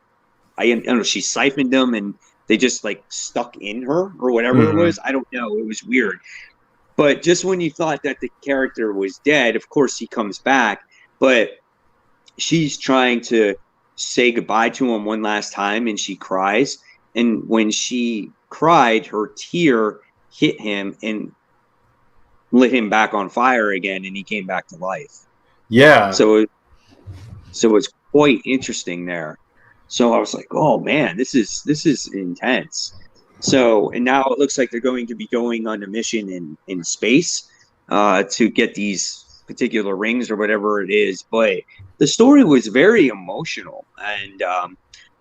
don't know, she siphoned them and they just like stuck in her or whatever it was. I don't know. It was weird. But just when you thought that the character was dead, of course he comes back, but she's trying to say goodbye to him one last time and she cries. And when she cried, her tear hit him and lit him back on fire again and he came back to life. Yeah. So it's quite interesting there. So I was like, oh man, this is intense. So, and now it looks like they're going to be going on a mission in space to get these particular rings or whatever it is. But the story was very emotional and,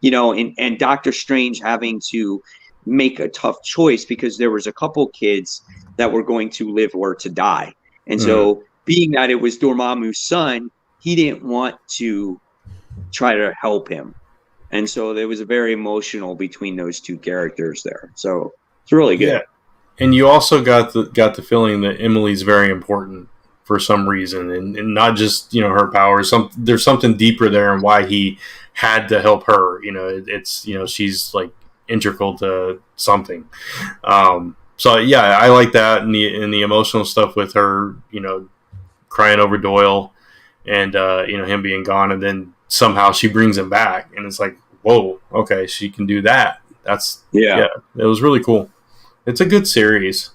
and Doctor Strange having to make a tough choice because there was a couple kids that were going to live or to die. And so being that it was Dormammu's son, he didn't want to try to help him. And so there was a very emotional between those two characters there. So it's really good. Yeah. And you also got the feeling that Emily's very important for some reason and not just, her powers. There's something deeper there and why he had to help her. It's, she's like integral to something. So yeah, I like that and the emotional stuff with her, crying over Doyle and, him being gone. And then somehow she brings him back and it's like, whoa, okay, she can do that. It was really cool. It's a good series.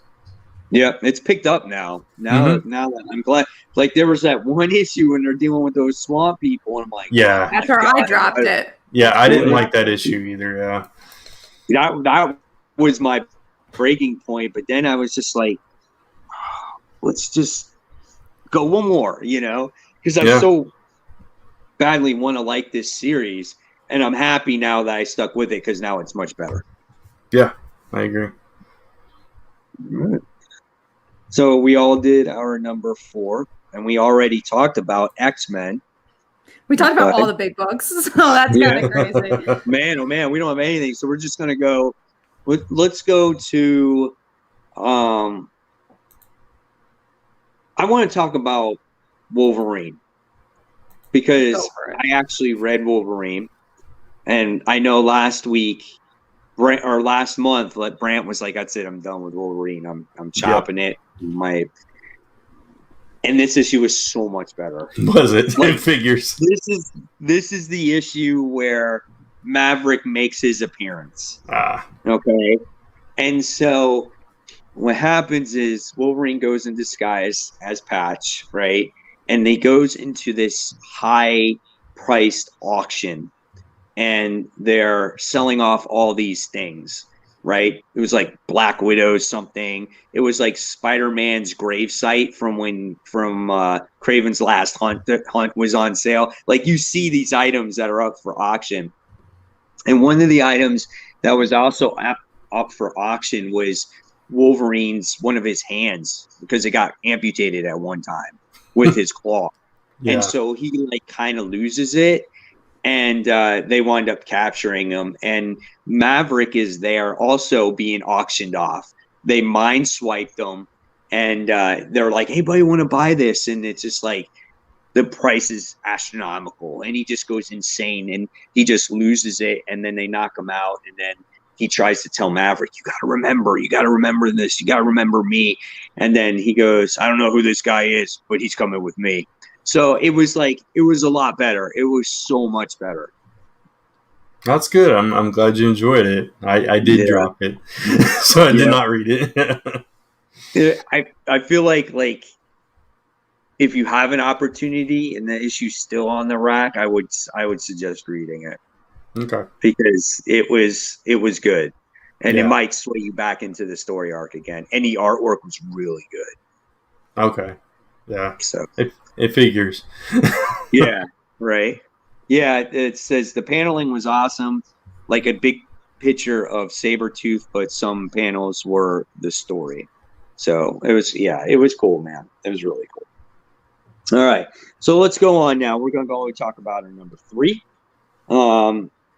Yeah, it's picked up now. Now that I'm glad. Like there was that one issue when they're dealing with those swamp people, and I'm like, yeah. After I dropped it. Yeah, I didn't like that issue either. Yeah, that was my breaking point. But then I was just like, let's just go one more, because I so badly want to like this series, and I'm happy now that I stuck with it because now it's much better. Yeah, I agree. Right. So we all did our number 4, and we already talked about X-Men. We talked about all the big books, so that's kind of crazy. Man, oh man, we don't have anything, so we're just gonna go. Let's go to. I want to talk about Wolverine because I actually read Wolverine, and I know last month, Brant was like, "That's it, I'm done with Wolverine. I'm chopping it." And this issue was so much better. Was it? Like, It figures. This is the issue where Maverick makes his appearance. Ah. Okay. And so what happens is Wolverine goes in disguise as Patch, right? And they goes into this high priced auction and they're selling off all these things, right? It was like Black Widow something. It was like Spider-Man's gravesite from Kraven's Last Hunt was on sale. Like, you see these items that are up for auction. And one of the items that was also up for auction was Wolverine's, one of his hands, because it got amputated at one time with his claw. Yeah. And so he like kind of loses it. And they wind up capturing him. And Maverick is there also being auctioned off. They mind swiped them. And they're like, hey, buddy, want to buy this? And it's just like, the price is astronomical. And he just goes insane. And he just loses it. And then they knock him out. And then he tries to tell Maverick, you got to remember this. You got to remember me. And then he goes, I don't know who this guy is, but he's coming with me. So it was a lot better. It was so much better. That's good. I'm glad you enjoyed it. I did drop it, so I did not read it. I feel like if you have an opportunity and the issue's still on the rack, I would suggest reading it. Okay. Because it was good, and it might sway you back into the story arc again. And the artwork was really good. Okay. Yeah. So it figures. Yeah. Right. Yeah. It says the paneling was awesome, like a big picture of Sabretooth, but some panels were the story. So it was cool, man. It was really cool. All right. So let's go on now. We're going to go and talk about our number 3.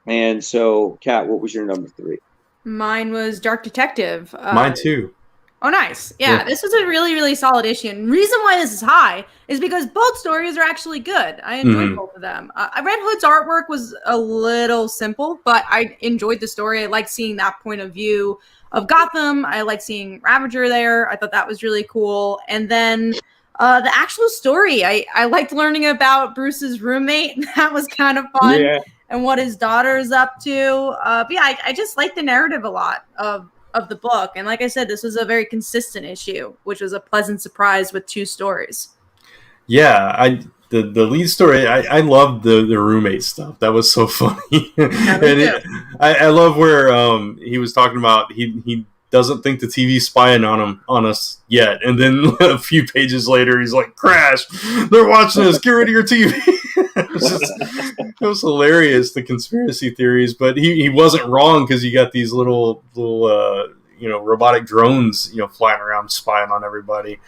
And so, Kat, what was your number 3? Mine was Dark Detective. Mine too. Oh, nice. Yeah, this was a really, really solid issue. And the reason why this is high is because both stories are actually good. I enjoyed both of them. Red Hood's artwork was a little simple, but I enjoyed the story. I liked seeing that point of view of Gotham. I liked seeing Ravager there. I thought that was really cool. And then the actual story, I liked learning about Bruce's roommate. That was kind of fun. Yeah. And what his daughter is up to. But yeah, I just like the narrative a lot of the book. And like I said, this was a very consistent issue, which was a pleasant surprise with 2 stories. Yeah, the lead story, I loved the roommate stuff. That was so funny. Yeah, and I love where he was talking about he doesn't think the TV's spying on us yet. And then a few pages later, he's like, crash, they're watching us, get rid of your TV. It was hilarious, the conspiracy theories, but he wasn't wrong, because you got these little robotic drones flying around spying on everybody.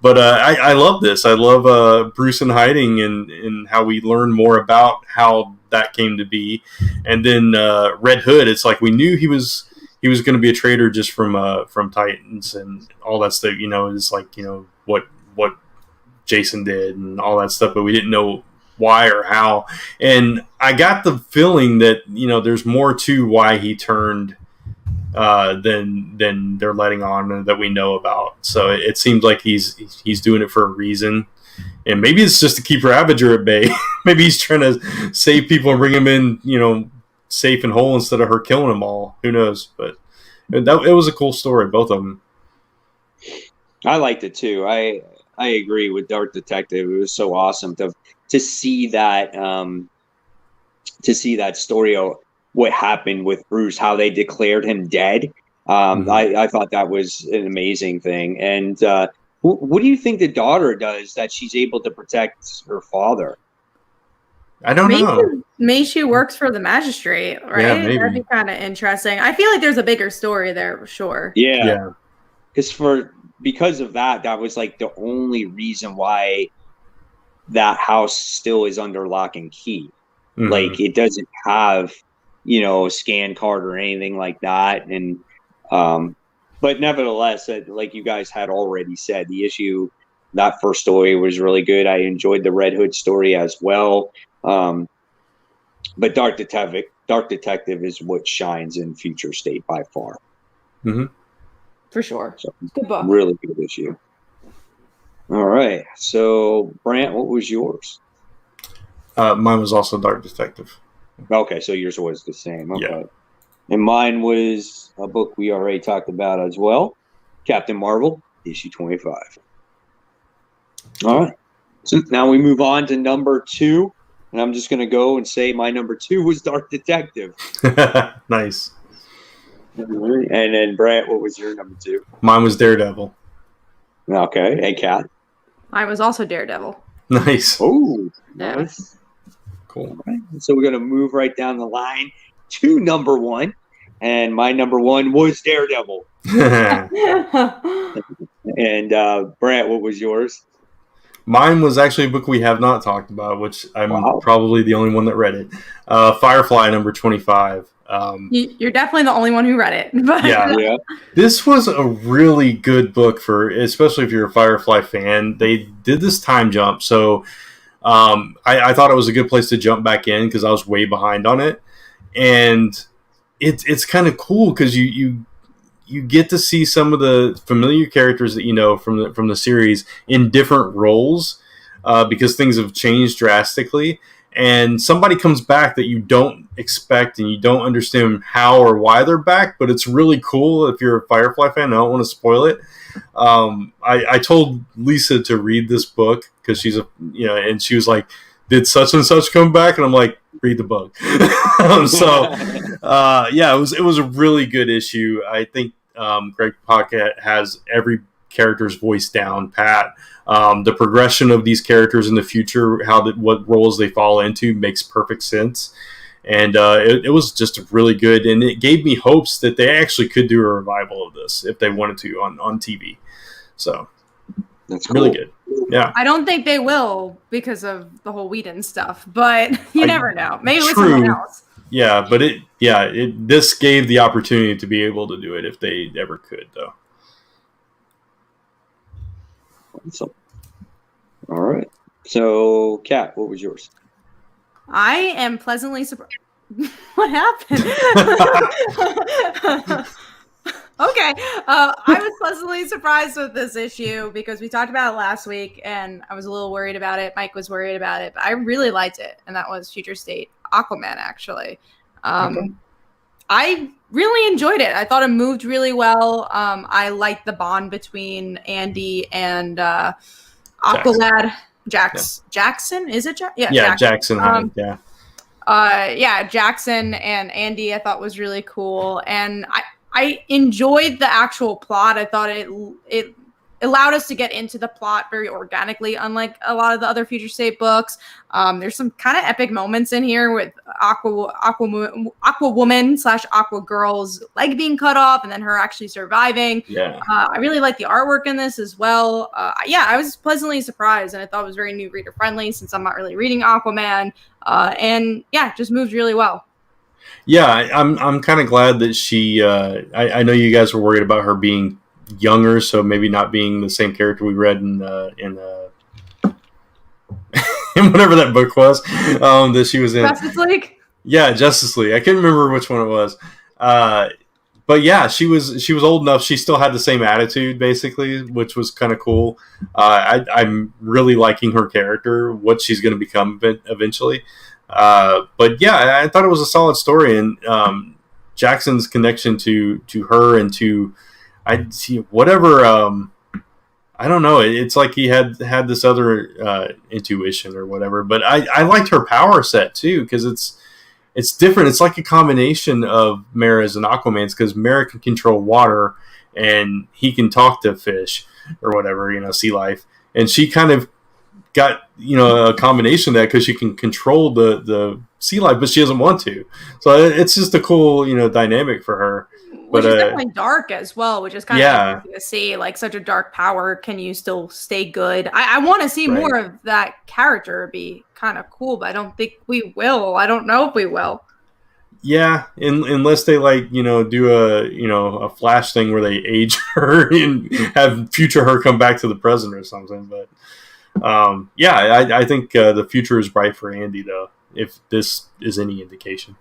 But I love this. I love Bruce in hiding and how we learn more about how that came to be. And then Red Hood, it's like we knew he was going to be a traitor just from Titans and all that stuff. It's like what Jason did and all that stuff, but we didn't know why or how. And I got the feeling that there's more to why he turned than they're letting on, that we know about. So it seems like he's doing it for a reason, and maybe it's just to keep Ravager at bay. Maybe he's trying to save people and bring them in safe and whole instead of her killing them all. Who knows? But it was a cool story, both of them. I liked it too. I agree with Dark Detective. It was so awesome to see that story of what happened with Bruce, how they declared him dead. I thought that was an amazing thing. And what do you think the daughter does that she's able to protect her father? I don't know. Maybe she works for the magistrate, right? Yeah, maybe. That'd be kind of interesting. I feel like there's a bigger story there for sure. Yeah. Because of that was like the only reason why that house still is under lock and key. Mm-hmm. Like, it doesn't have, a scan card or anything like that. And, but nevertheless, like you guys had already said, the issue, that first story was really good. I enjoyed the Red Hood story as well. But Dark Detective is what shines in Future State by far. Mm-hmm. For sure. So, good book. Really good issue. All right. So, Brant, what was yours? Mine was also Dark Detective. Okay, so yours was the same. Okay. Yeah. And mine was a book we already talked about as well, Captain Marvel, issue 25. All right. So now we move on to number 2. And I'm just going to go and say my number 2 was Dark Detective. Nice. And then, Brant, what was your number 2? Mine was Daredevil. Okay. Hey, Kat. Mine was also Daredevil. Nice. Oh, Yeah. nice. Cool. All right. So we're going to move right down the line to number 1. And my number 1 was Daredevil. And Brant, what was yours? Mine was actually a book we have not talked about, which I'm probably the only one that read it. Firefly number 25. You're definitely the only one who read it. But Yeah. This was a really good book especially if you're a Firefly fan. They did this time jump, so I thought it was a good place to jump back in because I was way behind on it, and it's kind of cool because you get to see some of the familiar characters that you know from the series in different roles because things have changed drastically, and somebody comes back that you don't expect and you don't understand how or why they're back, but it's really cool if you're a Firefly fan. I don't want to spoil it. I told Lisa to read this book because she's and she was like, did such and such come back? And I'm like, read the book. It was a really good issue. I think Greg Pak has every character's voice down pat. The progression of these characters in the future, what roles they fall into, makes perfect sense. And it was just really good, and it gave me hopes that they actually could do a revival of this if they wanted to on TV. So that's cool. Really good. Yeah, I don't think they will because of the whole Whedon stuff, but you never know. Maybe with someone else. Yeah, but this gave the opportunity to be able to do it if they ever could, though. Awesome. All right. So, Kat, what was yours? I am pleasantly surprised. What happened? Okay. I was pleasantly surprised with this issue because we talked about it last week and I was a little worried about it. Mike was worried about it, but I really liked it. And that was Future State Aquaman, actually. I really enjoyed it. I thought it moved really well. I liked the bond between Andy and Aqualad. Jackson? Is it? Jackson. Jackson and Andy I thought was really cool. And I enjoyed the actual plot. I thought it allowed us to get into the plot very organically, unlike a lot of the other Future State books. There's some kind of epic moments in here with Aqua Woman / Aqua Girl's leg being cut off and then her actually surviving. Yeah. I really like the artwork in this as well. I was pleasantly surprised, and I thought it was very new reader friendly since I'm not really reading Aquaman. Just moved really well. Yeah, I'm kind of glad that she. I know you guys were worried about her being younger, so maybe not being the same character we read in whatever that book was that she was in. Justice League. Yeah, Justice League. I couldn't remember which one it was. But yeah, she was old enough. She still had the same attitude, basically, which was kind of cool. I'm really liking her character, what she's going to become eventually. But yeah, I thought it was a solid story, and Jackson's connection to her and to whatever. I don't know. It's like he had this other intuition or whatever. But I liked her power set too because it's different. It's like a combination of Mara's and Aquaman's because Mara can control water and he can talk to fish or whatever, sea life, and she kind of got a combination of that because she can control the sea life, but she doesn't want to. So it's just a cool dynamic for her. Which is definitely dark as well, which is kind of interesting to see. Like such a dark power, can you still stay good? I want to see more of that character. It'd be kind of cool, but I don't think we will. I don't know if we will. Yeah, unless they do a Flash thing where they age her and have future her come back to the present or something. But I think the future is bright for Andy though, if this is any indication.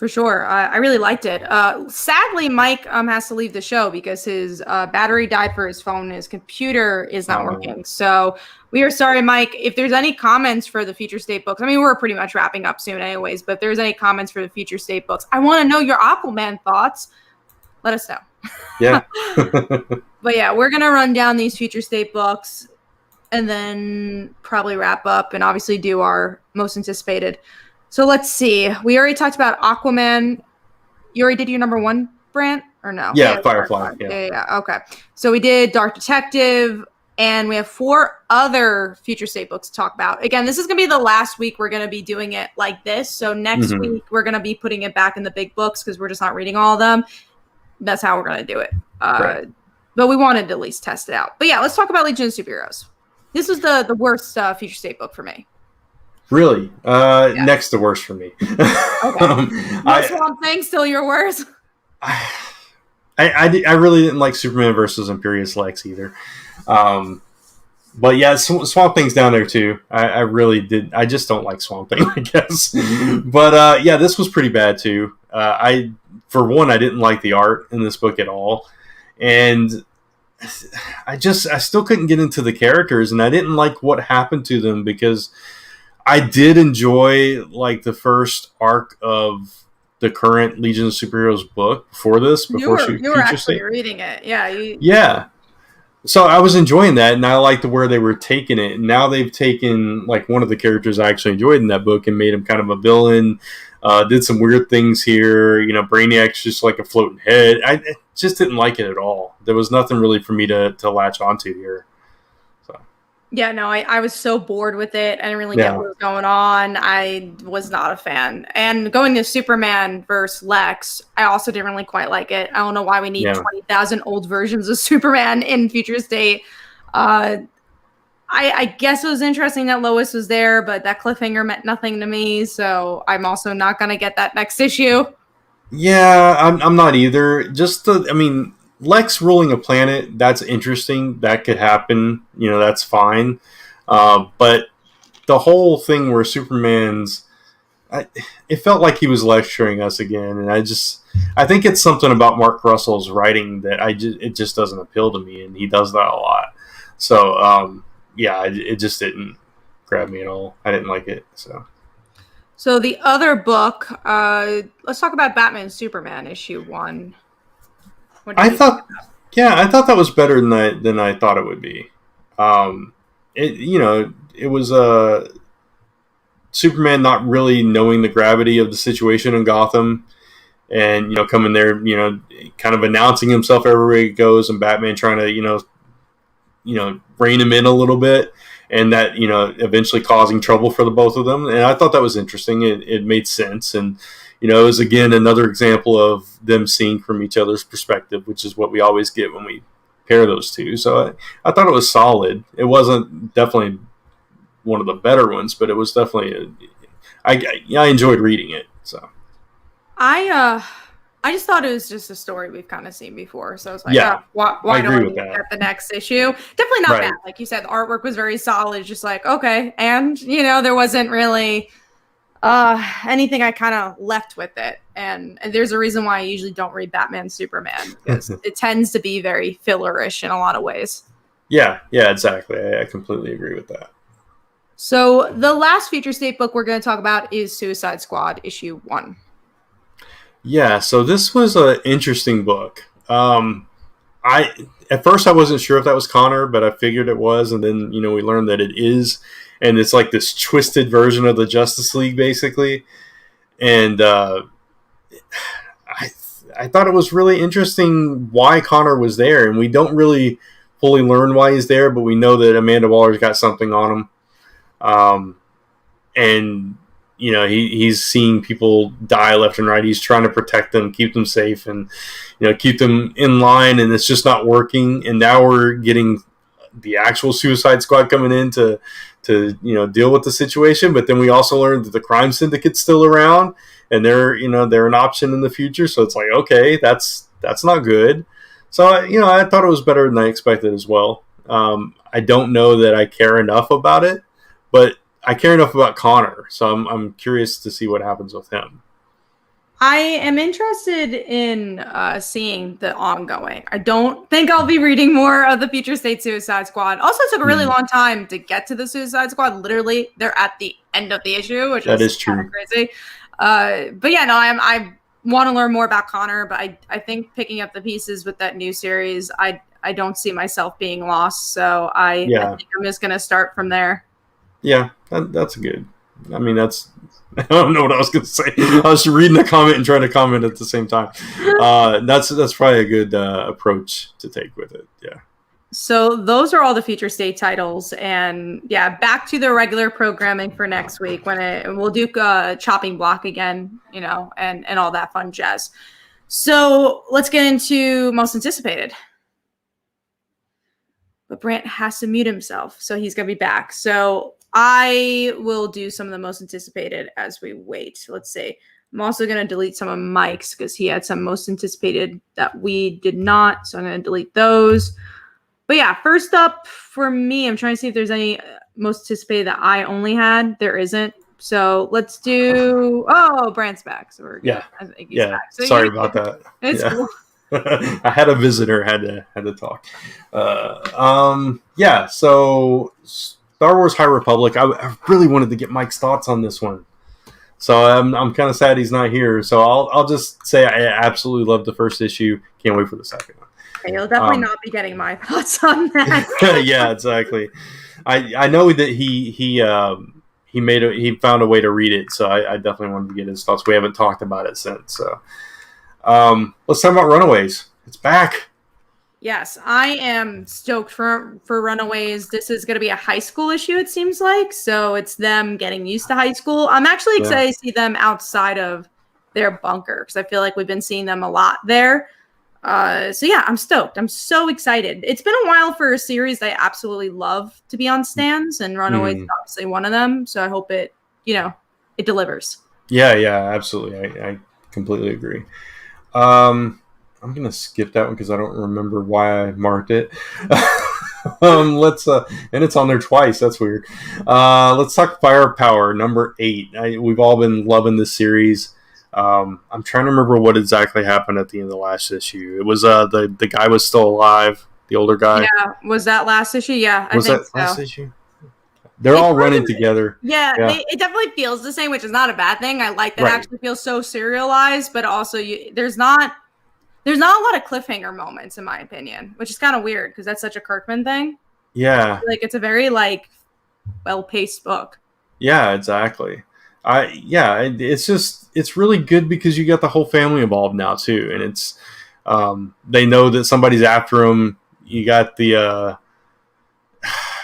For sure. I really liked it. Sadly, Mike has to leave the show because his battery died for his phone. His computer is not working. So we are sorry, Mike. If there's any comments for the Future State books, I mean, we're pretty much wrapping up soon anyways, but if there's any comments for the Future State books, I want to know your Aquaman thoughts. Let us know. Yeah. But yeah, we're going to run down these Future State books and then probably wrap up and obviously do our most anticipated. So let's see. We already talked about Aquaman. You already did your number one, Brant, or no? Yeah, Firefly. Yeah. Okay. So we did Dark Detective, and we have 4 other Future State books to talk about. Again, this is going to be the last week we're going to be doing it like this. So next week, we're going to be putting it back in the big books because we're just not reading all of them. That's how we're going to do it. Right. But we wanted to at least test it out. But yeah, let's talk about Legion of Superheroes. This was the worst Future State book for me. Really? Next to worst for me. Okay. Swamp Thing still your worst? I really didn't like Superman versus Imperious Lex either. But yeah, Swamp Thing's down there too. I really did. I just don't like Swamp Thing, I guess. But yeah, this was pretty bad too. For one, I didn't like the art in this book at all. And I still couldn't get into the characters, and I didn't like what happened to them because I did enjoy like the first arc of the current Legion of Superheroes book before this. You were actually reading it, yeah. Yeah. So I was enjoying that, and I liked where they were taking it. And now they've taken like one of the characters I actually enjoyed in that book and made him kind of a villain. Did some weird things here. You know, Brainiac's just like a floating head. I just didn't like it at all. There was nothing really for me to latch onto here. Yeah, no, I was so bored with it. I didn't really get what was going on. I was not a fan. And going to Superman versus Lex, I also didn't really quite like it. I don't know why we need 20,000 old versions of Superman in Future State. I guess it was interesting that Lois was there, but that cliffhanger meant nothing to me. So I'm also not going to get that next issue. Yeah, I'm not either. Lex ruling a planet, that's interesting. That could happen. You know, that's fine. But the whole thing where Superman's... it felt like he was lecturing us again. And I think it's something about Mark Russell's writing that it just doesn't appeal to me. And he does that a lot. So, it just didn't grab me at all. I didn't like it. So the other book, let's talk about Batman Superman issue 1. I thought that was better than I thought it would be. It was Superman not really knowing the gravity of the situation in Gotham, and coming there, kind of announcing himself everywhere he goes, and Batman trying to rein him in a little bit, and that eventually causing trouble for the both of them. And I thought that was interesting. It made sense, and it was, again, another example of them seeing from each other's perspective, which is what we always get when we pair those two. So I thought it was solid. It wasn't definitely one of the better ones, but it was definitely I enjoyed reading it. So I just thought it was just a story we've kind of seen before. So I was like, why don't we get the next issue? Definitely not bad. Like you said, the artwork was very solid. Just like, okay. And, there wasn't really anything I kind of left with it. And there's a reason why I usually don't read Batman Superman, because it tends to be very fillerish in a lot of ways. Yeah, exactly. I completely agree with that. So the last Future State book we're going to talk about is Suicide Squad issue 1. Yeah, so this was an interesting book. At first I wasn't sure if that was Connor, but I figured it was, and then we learned that it is, and it's like this twisted version of the Justice League, basically. And I thought it was really interesting why Connor was there, and we don't really fully learn why he's there, but we know that Amanda Waller's got something on him, and he's seeing people die left and right. He's trying to protect them, keep them safe, and keep them in line, and it's just not working. And now we're getting the actual Suicide Squad coming in to deal with the situation. But then we also learned that the crime syndicate's still around, and they're an option in the future. So it's like, okay, that's not good. So I thought it was better than I expected as well. I don't know that I care enough about it, but I care enough about Connor, so I'm curious to see what happens with him. I am interested in seeing the ongoing. I don't think I'll be reading more of the Future State Suicide Squad. Also, it took a really long time to get to the Suicide Squad. Literally, they're at the end of the issue, which is true. Crazy. But yeah, no, I want to learn more about Connor, but I think picking up the pieces with that new series, I don't see myself being lost. So I think I'm just going to start from there. Yeah, that's good. I mean, I don't know what I was going to say. I was reading a comment and trying to comment at the same time. That's probably a good approach to take with it. Yeah. So those are all the Future State titles, and back to the regular programming for next week when we'll do chopping block again, and all that fun jazz. So let's get into most anticipated. But Brant has to mute himself, so he's gonna be back. So I will do some of the most anticipated as we wait. Let's see. I'm also going to delete some of Mike's because he had some most anticipated that we did not. So I'm going to delete those. But yeah, first up for me, I'm trying to see if there's any most anticipated that I only had. There isn't. So let's do. Oh, Brant's back. So we're back. So sorry about that. It's cool. I had a visitor. Had to talk. So Star Wars High Republic. I really wanted to get Mike's thoughts on this one, so I'm kind of sad he's not here. So I'll just say I absolutely loved the first issue. Can't wait for the second one. Okay, you'll definitely not be getting my thoughts on that. Yeah, exactly. I know that he found a way to read it, so I definitely wanted to get his thoughts. We haven't talked about it since. So let's talk about Runaways. It's back. Yes, I am stoked for Runaways. This is going to be a high school issue, it seems like. So it's them getting used to high school. I'm actually excited to see them outside of their bunker because I feel like we've been seeing them a lot there. So yeah, I'm stoked. I'm so excited. It's been a while for a series that I absolutely love to be on stands, and Runaways is obviously one of them. So I hope it delivers. Yeah, absolutely. I completely agree. I'm going to skip that one because I don't remember why I marked it. And it's on there twice. That's weird. Let's talk Firepower, number 8. We've all been loving this series. I'm trying to remember what exactly happened at the end of the last issue. It was the guy was still alive, the older guy. Yeah, was that last issue? Yeah, I think so. Last issue? They're all running together. Yeah. It definitely feels the same, which is not a bad thing. I like that. It actually feels so serialized, but also there's not a lot of cliffhanger moments, in my opinion, which is kind of weird because that's such a Kirkman thing. Yeah. Like it's a very well-paced book. Yeah, exactly. It's really good because you got the whole family involved now too. And it's, they know that somebody's after them. You got the,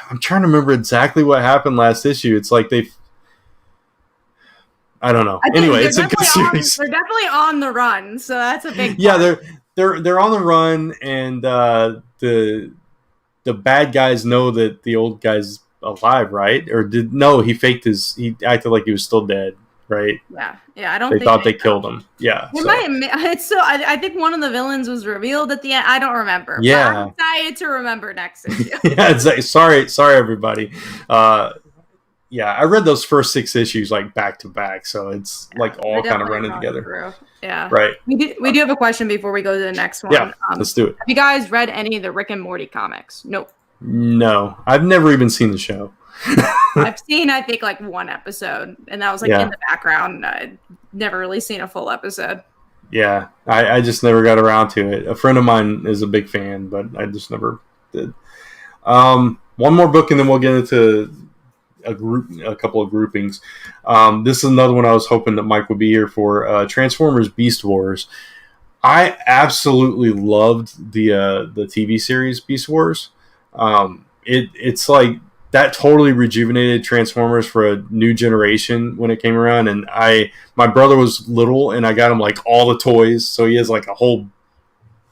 I'm trying to remember exactly what happened last issue. It's like I don't know. Anyway, it's a good series. They're definitely on the run, so that's a big. Yeah, they're on the run, and the bad guys know that the old guy's alive, right? Or he faked he acted like he was still dead, right? Yeah. I don't. They thought they killed him. Yeah. I think one of the villains was revealed at the end. I don't remember. Yeah. But I'm excited to remember next issue. Yeah, exactly. Sorry, everybody. I read those first 6 issues back to back, so it's all kind of running together. Through. Yeah, right. We do have a question before we go to the next one. Yeah, let's do it. Have you guys read any of the Rick and Morty comics? Nope. No, I've never even seen the show. I've seen, I think, one episode, and that was in the background. I'd never really seen a full episode. Yeah, I just never got around to it. A friend of mine is a big fan, but I just never did. One more book, and then we'll get into a couple of groupings. This is another one I was hoping that Mike would be here for. Transformers Beast Wars. I absolutely loved the TV series Beast Wars. It's like that totally rejuvenated Transformers for a new generation when it came around. And my brother was little, and I got him all the toys, so he has a whole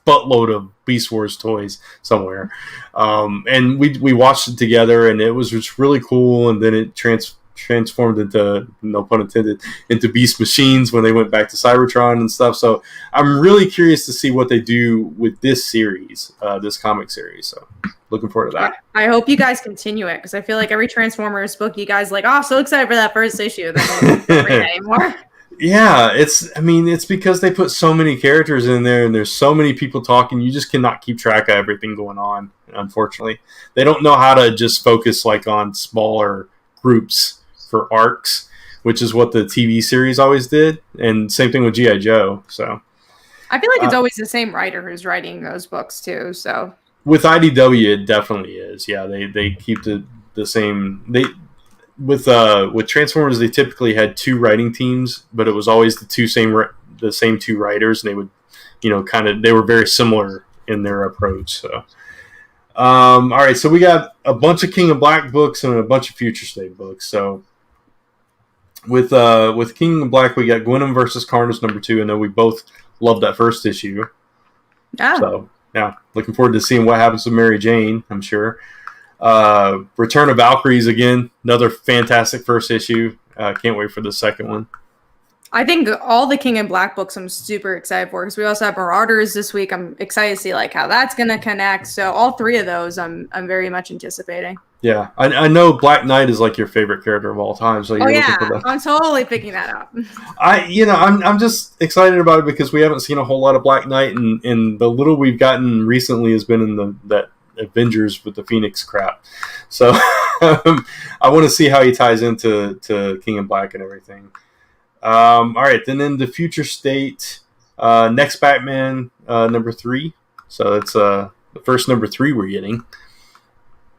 buttload of Beast Wars toys somewhere. And we watched it together, and it was just really cool. And then it transformed into, no pun intended, into Beast Machines when they went back to Cybertron and stuff. So I'm really curious to see what they do with this series, this comic series. So looking forward to that. I hope you guys continue it, because I feel like every Transformers book, you guys so excited for that first issue that they don't read anymore. Yeah, it's because they put so many characters in there and there's so many people talking, you just cannot keep track of everything going on, unfortunately. They don't know how to just focus like on smaller groups for arcs, which is what the TV series always did, and same thing with G.I. Joe. So I feel like it's always the same writer who's writing those books too. So with IDW, it definitely is. Yeah, they keep the same. With Transformers, they typically had two writing teams, but it was always the same two writers, and they would, they were very similar in their approach. So, all right, so we got a bunch of King of Black books and a bunch of Future State books. So, with King of Black, we got Gwenom versus Carnage #2. I know we both loved that first issue. Yeah. So, yeah, looking forward to seeing what happens with Mary Jane, I'm sure. Return of Valkyries again, another fantastic first issue. Can't wait for the second one. I think all the King in Black books I'm super excited for, because we also have Marauders this week. I'm excited to see like how that's going to connect. So all three of those I'm very much anticipating. Yeah, I know Black Knight is like your favorite character of all time. So you're looking for that. I'm totally picking that up. I'm just excited about it because we haven't seen a whole lot of Black Knight, and the little we've gotten recently has been in that Avengers with the Phoenix crap. So I want to see how he ties into King of Black and everything. All right, then in the Future State, next Batman #3. So it's the first #3 we're getting.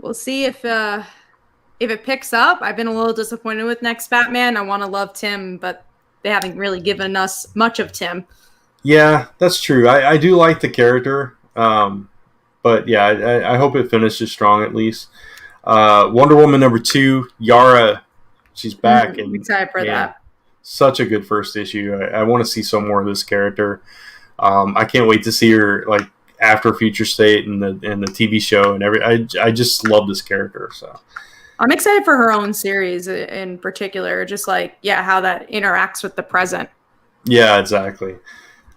We'll see if it picks up. I've been a little disappointed with next Batman. I want to love Tim, but they haven't really given us much of Tim. Yeah, that's true. I do like the character. But yeah, I hope it finishes strong at least. Wonder Woman #2, Yara, she's back. I'm excited for that. Such a good first issue. I want to see some more of this character. I can't wait to see her like after Future State and the TV show and I just love this character. So I'm excited for her own series in particular, just like how that interacts with the present. Yeah, exactly.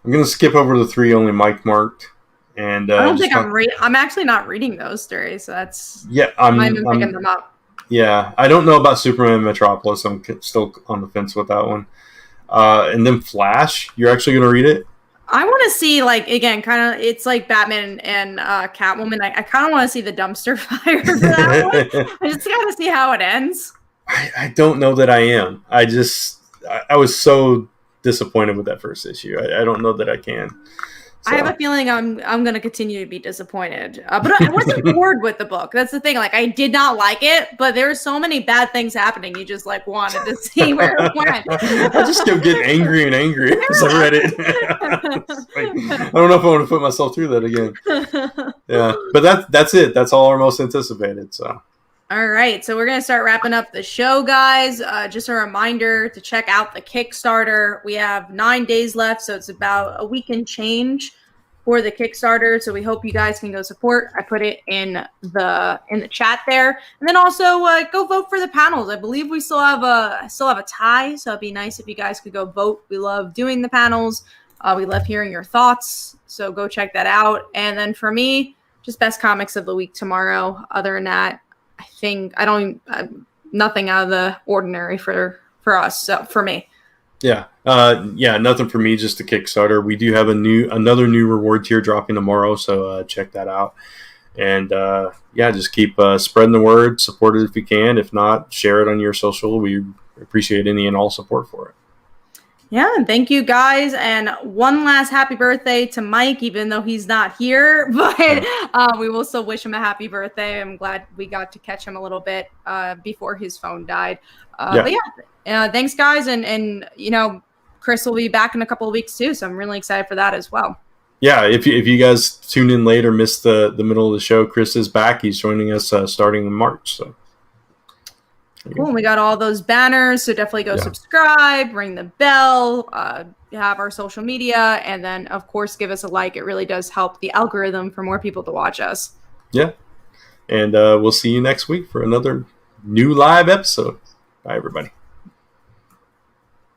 I'm gonna skip over the 3 only Mike marked. And I don't think I'm actually not reading those stories. So that's I'm picking them up. Yeah, I don't know about Superman Metropolis. I'm still on the fence with that one. And then Flash, you're actually going to read it? I want to see, like, again, kind of, it's like Batman and Catwoman. I kind of want to see the dumpster fire for that one. I just got to see how it ends. I don't know that I am. I was so disappointed with that first issue. I don't know that I can. So. I have a feeling I'm going to continue to be disappointed. But I wasn't bored with the book. That's the thing. Like, I did not like it, but there were so many bad things happening. You just, like, wanted to see where it went. I just kept getting angry and angry as I read it. I don't know if I want to put myself through that again. Yeah, but that's it. That's all our most anticipated, so. All right, so we're going to start wrapping up the show, guys. Just a reminder to check out the Kickstarter. We have 9 days left, so it's about a week and change for the Kickstarter. So we hope you guys can go support. I put it in the chat there, and then also go vote for the panels. I believe we still have a tie, so it'd be nice if you guys could go vote. We love doing the panels. We love hearing your thoughts. So go check that out. And then for me, just best comics of the week tomorrow. Other than that, I think nothing out of the ordinary for us. So for me. Yeah. Nothing for me, just a Kickstarter. We do have another new reward tier dropping tomorrow. So check that out. And just keep spreading the word, support it if you can. If not, share it on your social. We appreciate any and all support for it. Yeah, and thank you guys. And one last happy birthday to Mike, even though he's not here, but we will still wish him a happy birthday. I'm glad we got to catch him a little bit before his phone died. But thanks guys. And Chris will be back in a couple of weeks too. So I'm really excited for that as well. Yeah, if you guys tune in late or missed the middle of the show, Chris is back. He's joining us starting in March. So. Cool. And we got all those banners, so definitely go subscribe, ring the bell, have our social media, and then, of course, give us a like. It really does help the algorithm for more people to watch us. Yeah. And we'll see you next week for another new live episode. Bye, everybody.